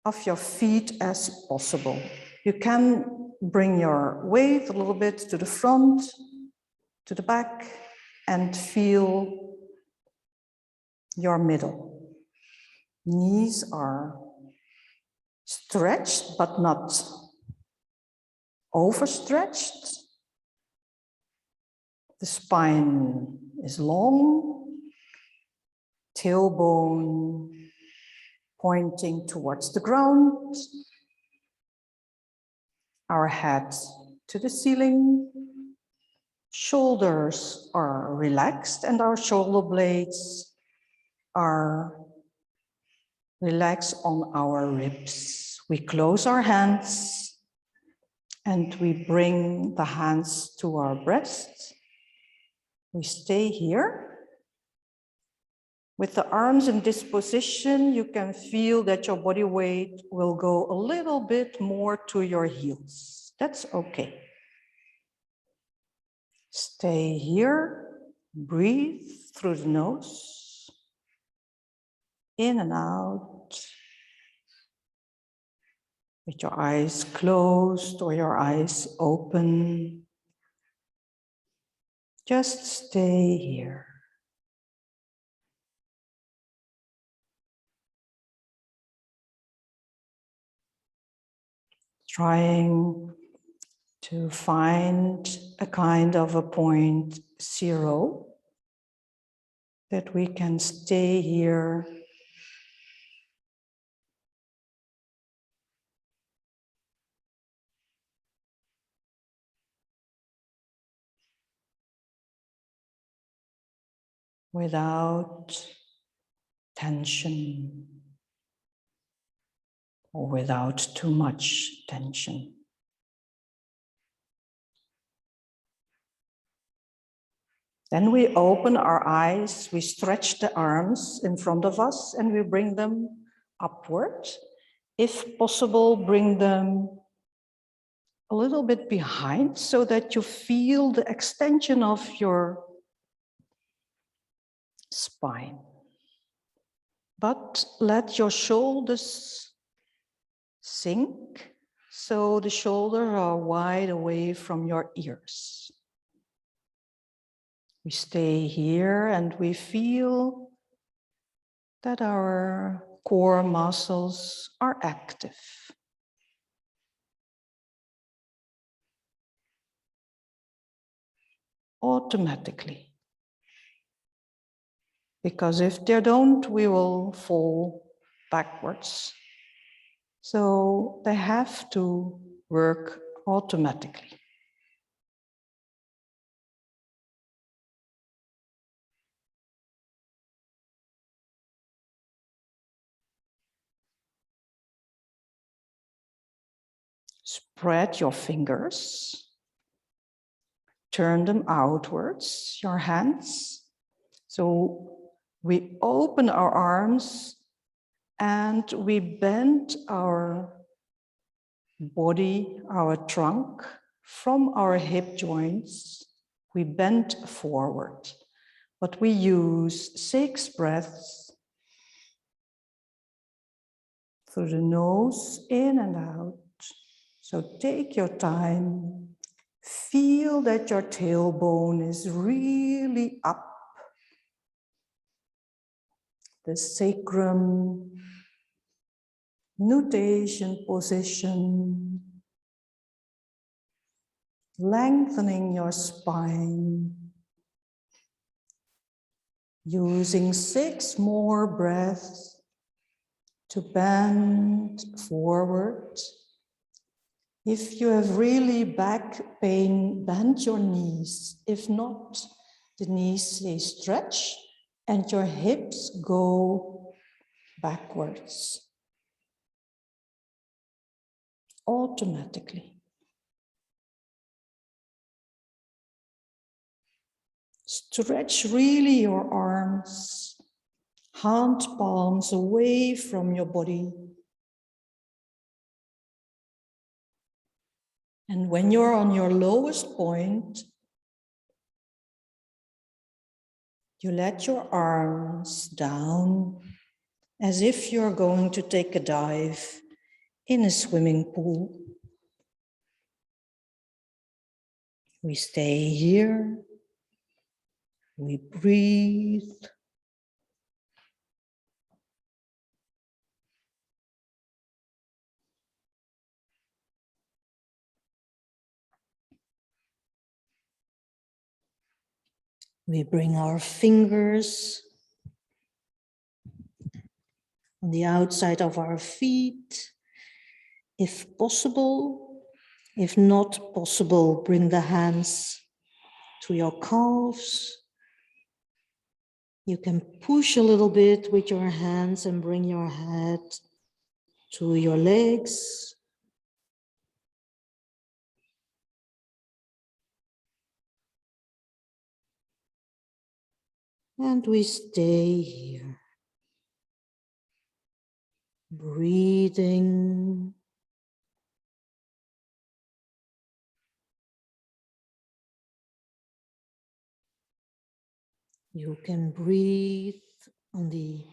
of your feet as possible. You can bring your weight a little bit to the front, to the back, and feel your middle. Knees are stretched, but not overstretched. The spine is long, tailbone pointing towards the ground, our head to the ceiling, shoulders are relaxed and our shoulder blades are relaxed on our ribs. We close our hands and we bring the hands to our breast. We stay here. With the arms in this position, you can feel that your body weight will go a little bit more to your heels. That's okay. Stay here, breathe through the nose, in and out, with your eyes closed or your eyes open. Just stay here. Trying to find a kind of a point zero that we can stay here without tension or without too much tension. Then we open our eyes, we stretch the arms in front of us and we bring them upward. If possible, bring them a little bit behind so that you feel the extension of your spine. But let your shoulders sink so the shoulders are wide away from your ears. We stay here and we feel that our core muscles are active. Automatically. Because if they don't, we will fall backwards. So they have to work automatically. Spread your fingers, turn them outwards, your hands. So we open our arms and we bend our body, our trunk from our hip joints. We bend forward, but we use 6 breaths through the nose, in and out. So take your time, feel that your tailbone is really up. The sacrum, nutation position, lengthening your spine, using 6 more breaths to bend forward. If you have really back pain, bend your knees. If not, the knees stay stretched and your hips go backwards. Automatically. Stretch really your arms, hand palms away from your body. And when you're on your lowest point, you let your arms down as if you're going to take a dive in a swimming pool. We stay here, we breathe. We bring our fingers on the outside of our feet, if possible. If not possible, bring the hands to your calves. You can push a little bit with your hands and bring your head to your legs. And we stay here, breathing. You can breathe on the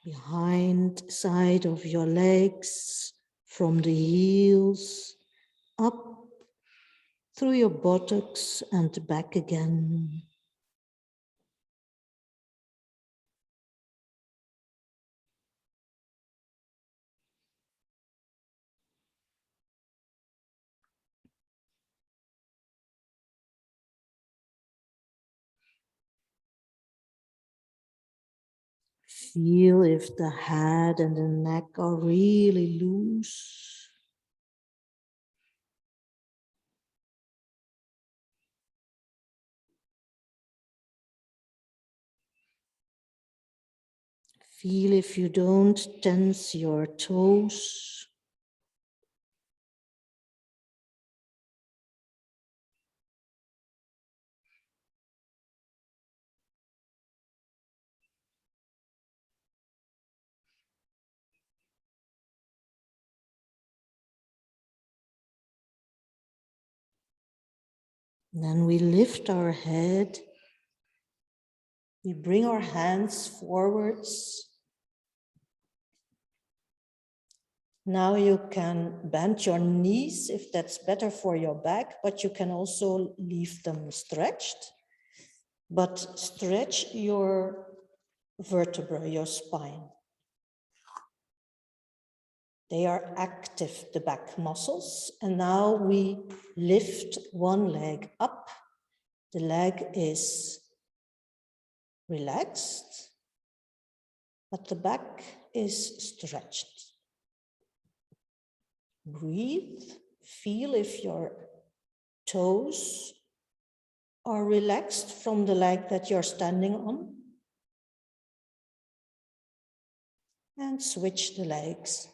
behind side of your legs, from the heels up through your buttocks and back again. Feel if the head and the neck are really loose. Feel if you don't tense your toes. Then we lift our head. We bring our hands forwards. Now you can bend your knees if that's better for your back, but you can also leave them stretched. But stretch your vertebrae, your spine. They are active, the back muscles. And now we lift one leg up. The leg is relaxed, but the back is stretched. Breathe, feel if your toes are relaxed from the leg that you're standing on. And switch the legs.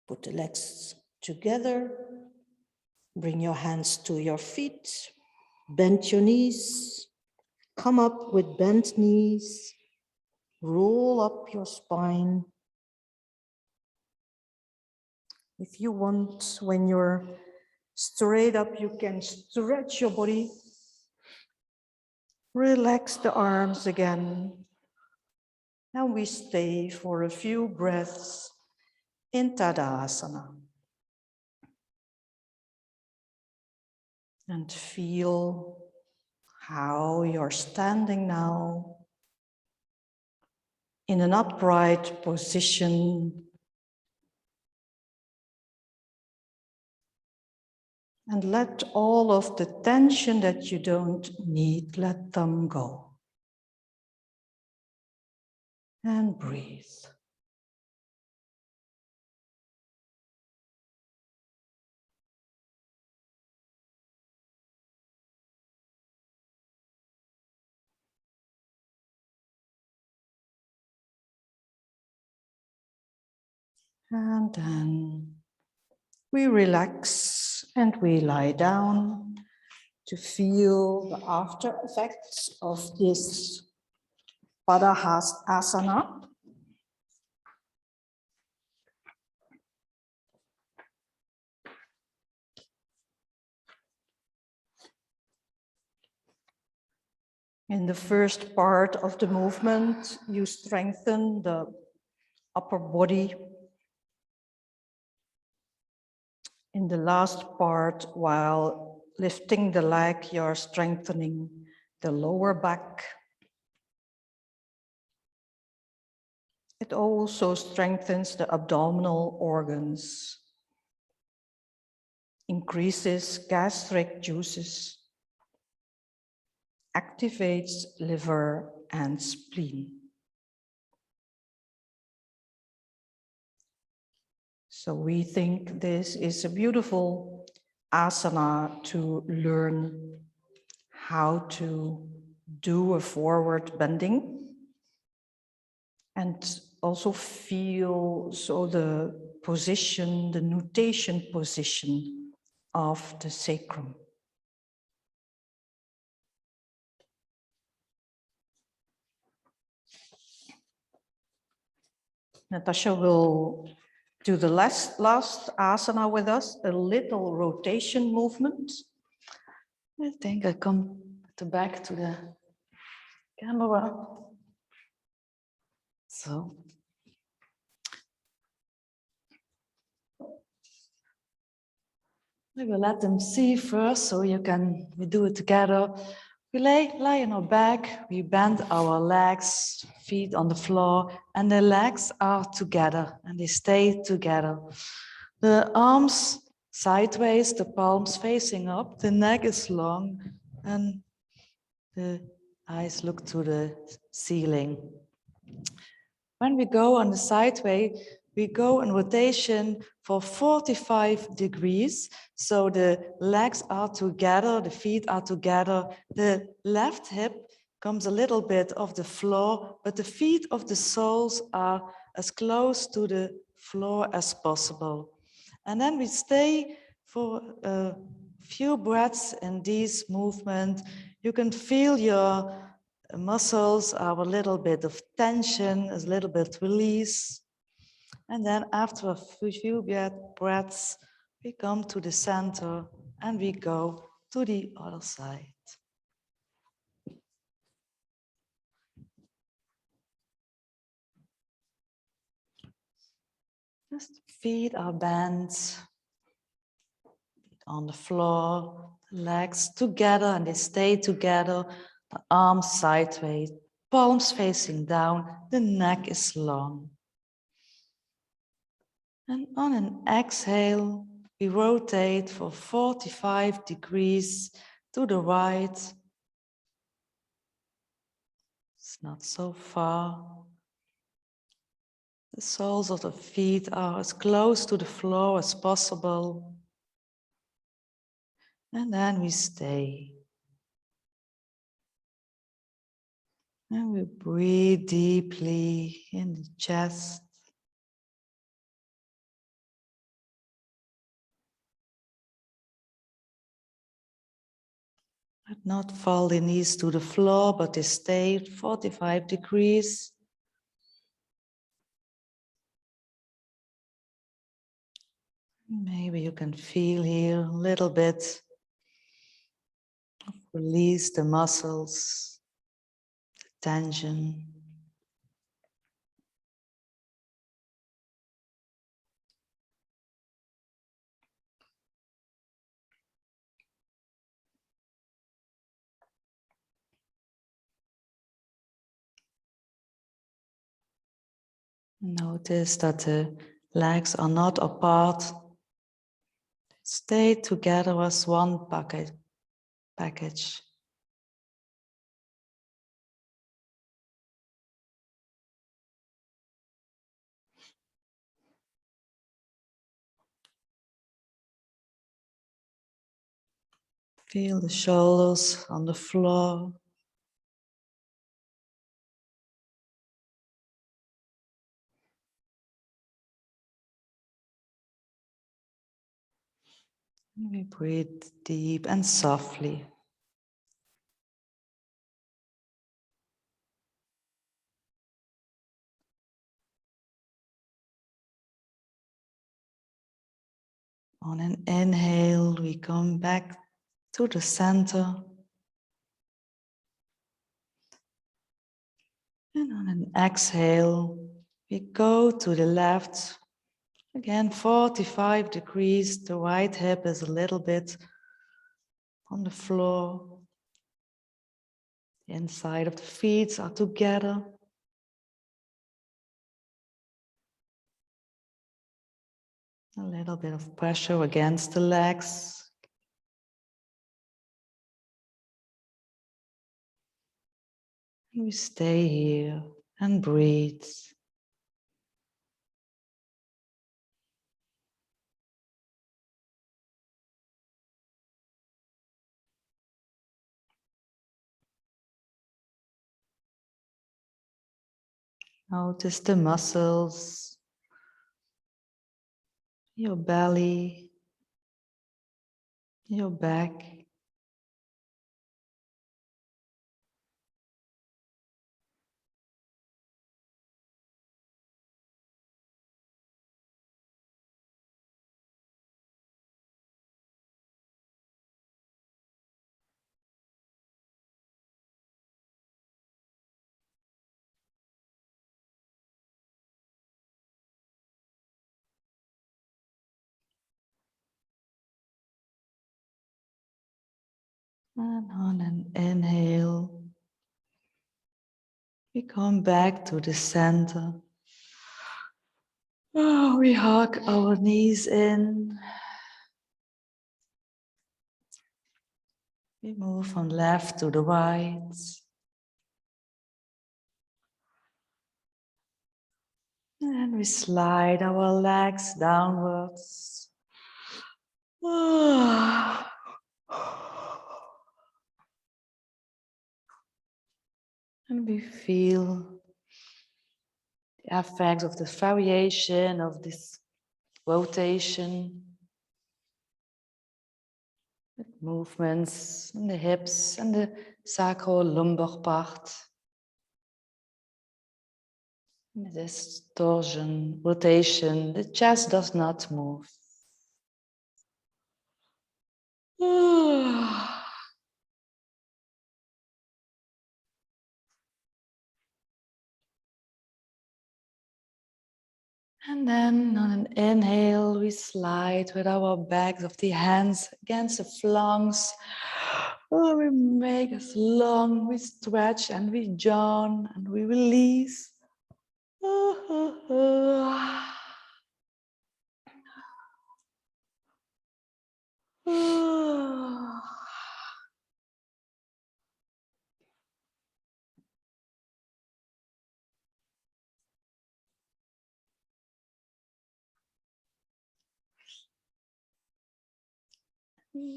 Put the legs together. Bring your hands to your feet. Bend your knees. Come up with bent knees. Roll up your spine. If you want, when you're straight up, you can stretch your body. Relax the arms again. And we stay for a few breaths in Tadasana. And feel how you're standing now in an upright position. And let all of the tension that you don't need, let them go. And breathe. And then we relax and we lie down to feel the after effects of this Padahasana. In the first part of the movement, you strengthen the upper body. In the last part, while lifting the leg, you're strengthening the lower back. It also strengthens the abdominal organs, increases gastric juices, activates liver and spleen. So we think this is a beautiful asana to learn how to do a forward bending and also feel the position, the nutation position of the sacrum. Natasja will do the last asana with us, a little rotation movement. I think I come back to the camera. So. We will let them see first, so we do it together. We lie on our back, we bend our legs, feet on the floor, and the legs are together and they stay together. The arms sideways, the palms facing up, the neck is long, and the eyes look to the ceiling. When we go on the sideway, we go in rotation for 45 degrees. So the legs are together, the feet are together. The left hip comes a little bit off the floor, but the feet of the soles are as close to the floor as possible. And then we stay for a few breaths in this movement. You can feel your muscles are a little bit of tension, a little bit release. And then after a few breaths, we come to the center and we go to the other side. Just feet are bent on the floor, the legs together and they stay together, the arms sideways, palms facing down, the neck is long. And on an exhale, we rotate for 45 degrees to the right. It's not so far. The soles of the feet are as close to the floor as possible. And then we stay. And we breathe deeply in the chest. But not fall the knees to the floor, but they stay at 45 degrees. Maybe you can feel here a little bit. Release the muscles, the tension. Notice that the legs are not apart. Stay together as one package. Feel the shoulders on the floor. And we breathe deep and softly. On an inhale, we come back to the center. And on an exhale, we go to the left. Again, 45 degrees. The right hip is a little bit on the floor. The inside of the feet are together. A little bit of pressure against the legs. And we stay here and breathe. Notice the muscles, your belly, your back. And on an inhale, we come back to the center. Oh, we hug our knees in. We move from left to the right. And we slide our legs downwards. And we feel the effects of the variation of this rotation. With movements in the hips and the sacro-lumbar part. This torsion, rotation, the chest does not move. And then on an inhale, we slide with our backs of the hands against the flanks. Oh, we make us long, we stretch and we yawn and we release.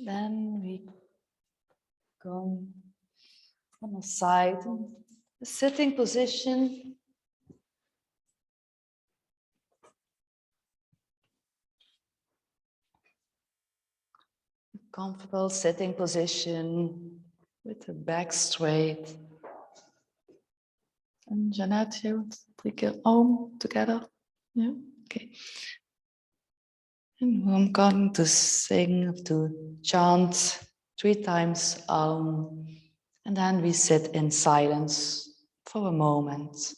Then we come on the side, the sitting position. Comfortable sitting position with the back straight. And Jeannette, you want 3 keer Om together? Yeah, okay. And I'm going to sing, to chant 3 times Om. And then we sit in silence for a moment.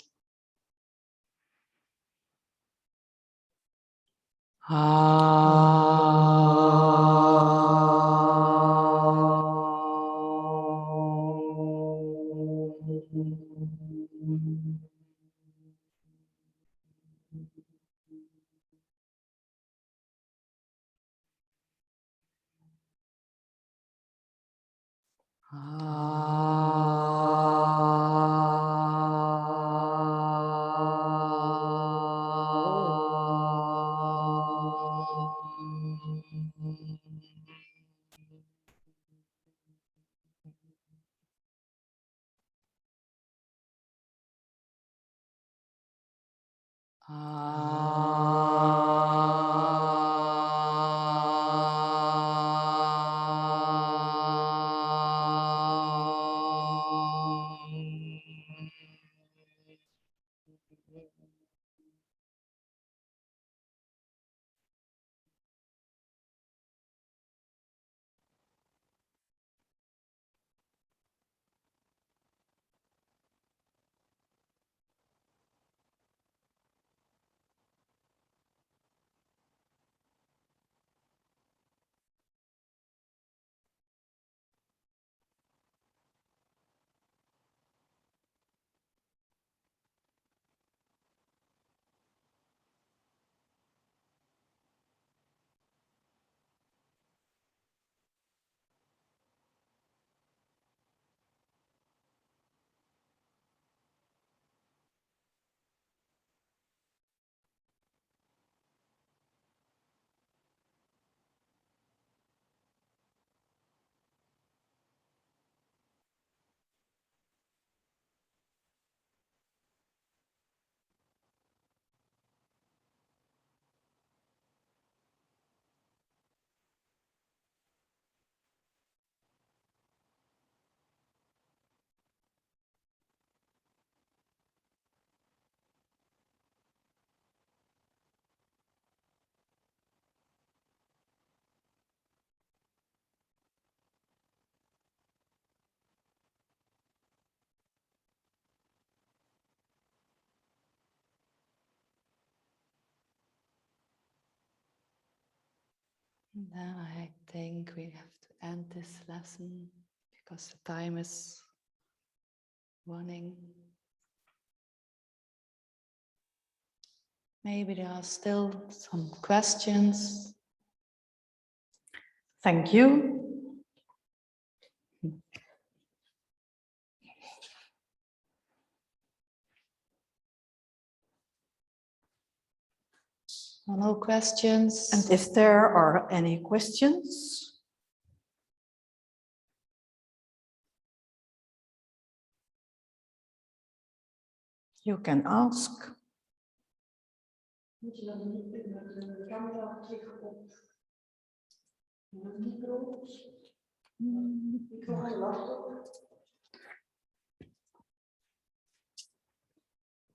Now I think we have to end this lesson because the time is running. Maybe there are still some questions. Thank you. No questions. And if there are any questions, you can ask.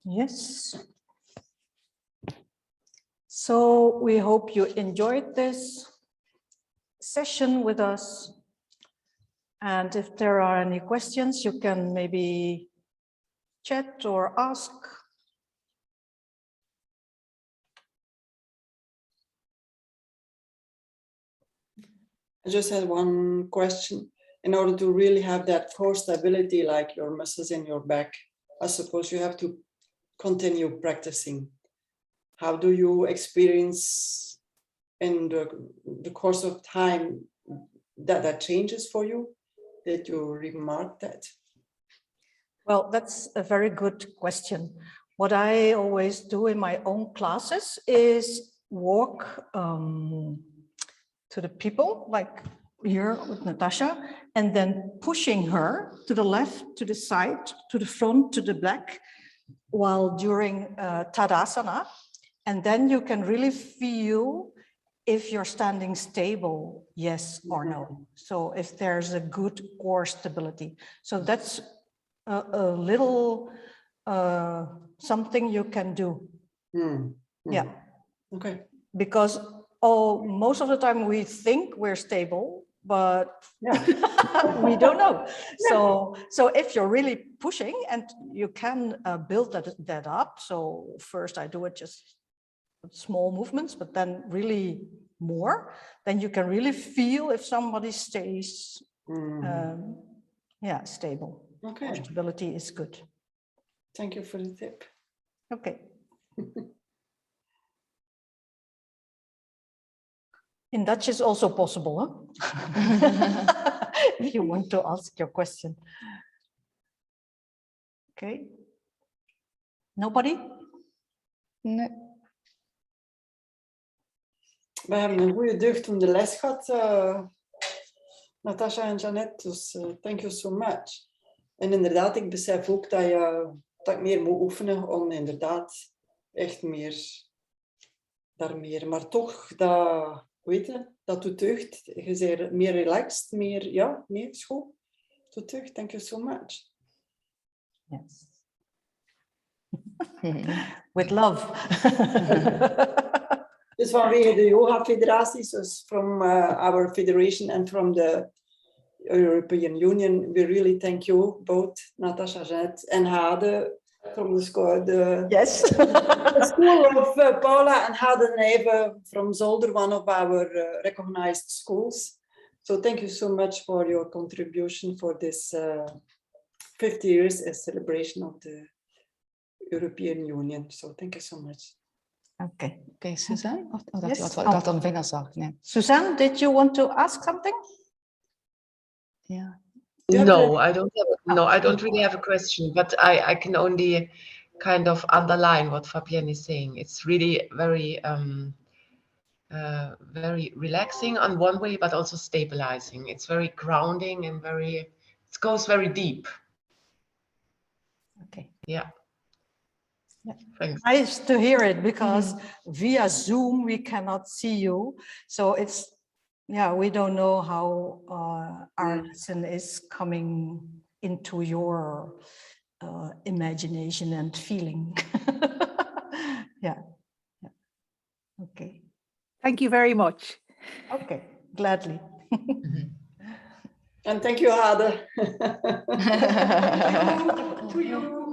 Yes. So we hope you enjoyed this session with us. And if there are any questions, you can maybe chat or ask. I just had one question. In order to really have that core stability, like your muscles in your back, I suppose you have to continue practicing. How do you experience in the course of time that changes for you? Did you remark that? Well, that's a very good question. What I always do in my own classes is walk to the people, like here with Natasja, and then pushing her to the left, to the side, to the front, to the back, while during Tadasana. And then you can really feel if you're standing stable, yes or no. So if there's a good core stability. So that's a little something you can do. Yeah. Okay. Because most of the time we think we're stable, but yeah. we don't know. So if you're really pushing, and you can build that up. So first I do it just small movements, but then really more, then you can really feel if somebody stays stable. Okay. Stability is good. Thank you for the tip. Okay. In Dutch is also possible, huh? If you want to ask your question. Okay. Nobody? No. We hebben een goede deugdoende les gehad, Natasja en Jeannette, dus thank you so much. En inderdaad, ik besef ook dat ik meer moet oefenen om inderdaad echt meer daarmee, maar toch, dat, weet je, dat doet deugd. Je bent meer relaxed, meer, ja, nee, is goed. Doet deugd, thank you so much. Yes. With love. Dus vanwege de yoga federaties, dus from our federation and from the European Union, we really thank you both, Natasja, Jeannette, and Hade from the school, yes. the school of Paula and Hade Nijve from Zolder, one of our recognized schools. So thank you so much for your contribution for this 50 years celebration of the European Union. So thank you so much. Okay. Okay, Suzanne? Oh, Yes. dat had een vinger zag. Nee. Suzanne, did you want to ask something? Yeah. No, I don't have. No, I don't really have a question, but I can only kind of underline what Fabienne is saying. It's really very very relaxing on one way, but also stabilizing. It's very grounding and it goes very deep. Okay. Yeah. Yeah. Thanks. Nice to hear it, because via Zoom we cannot see you, so it's we don't know how our lesson is coming into your imagination and feeling. yeah. Okay. Thank you very much. Okay, gladly. And thank you, Hade. To you.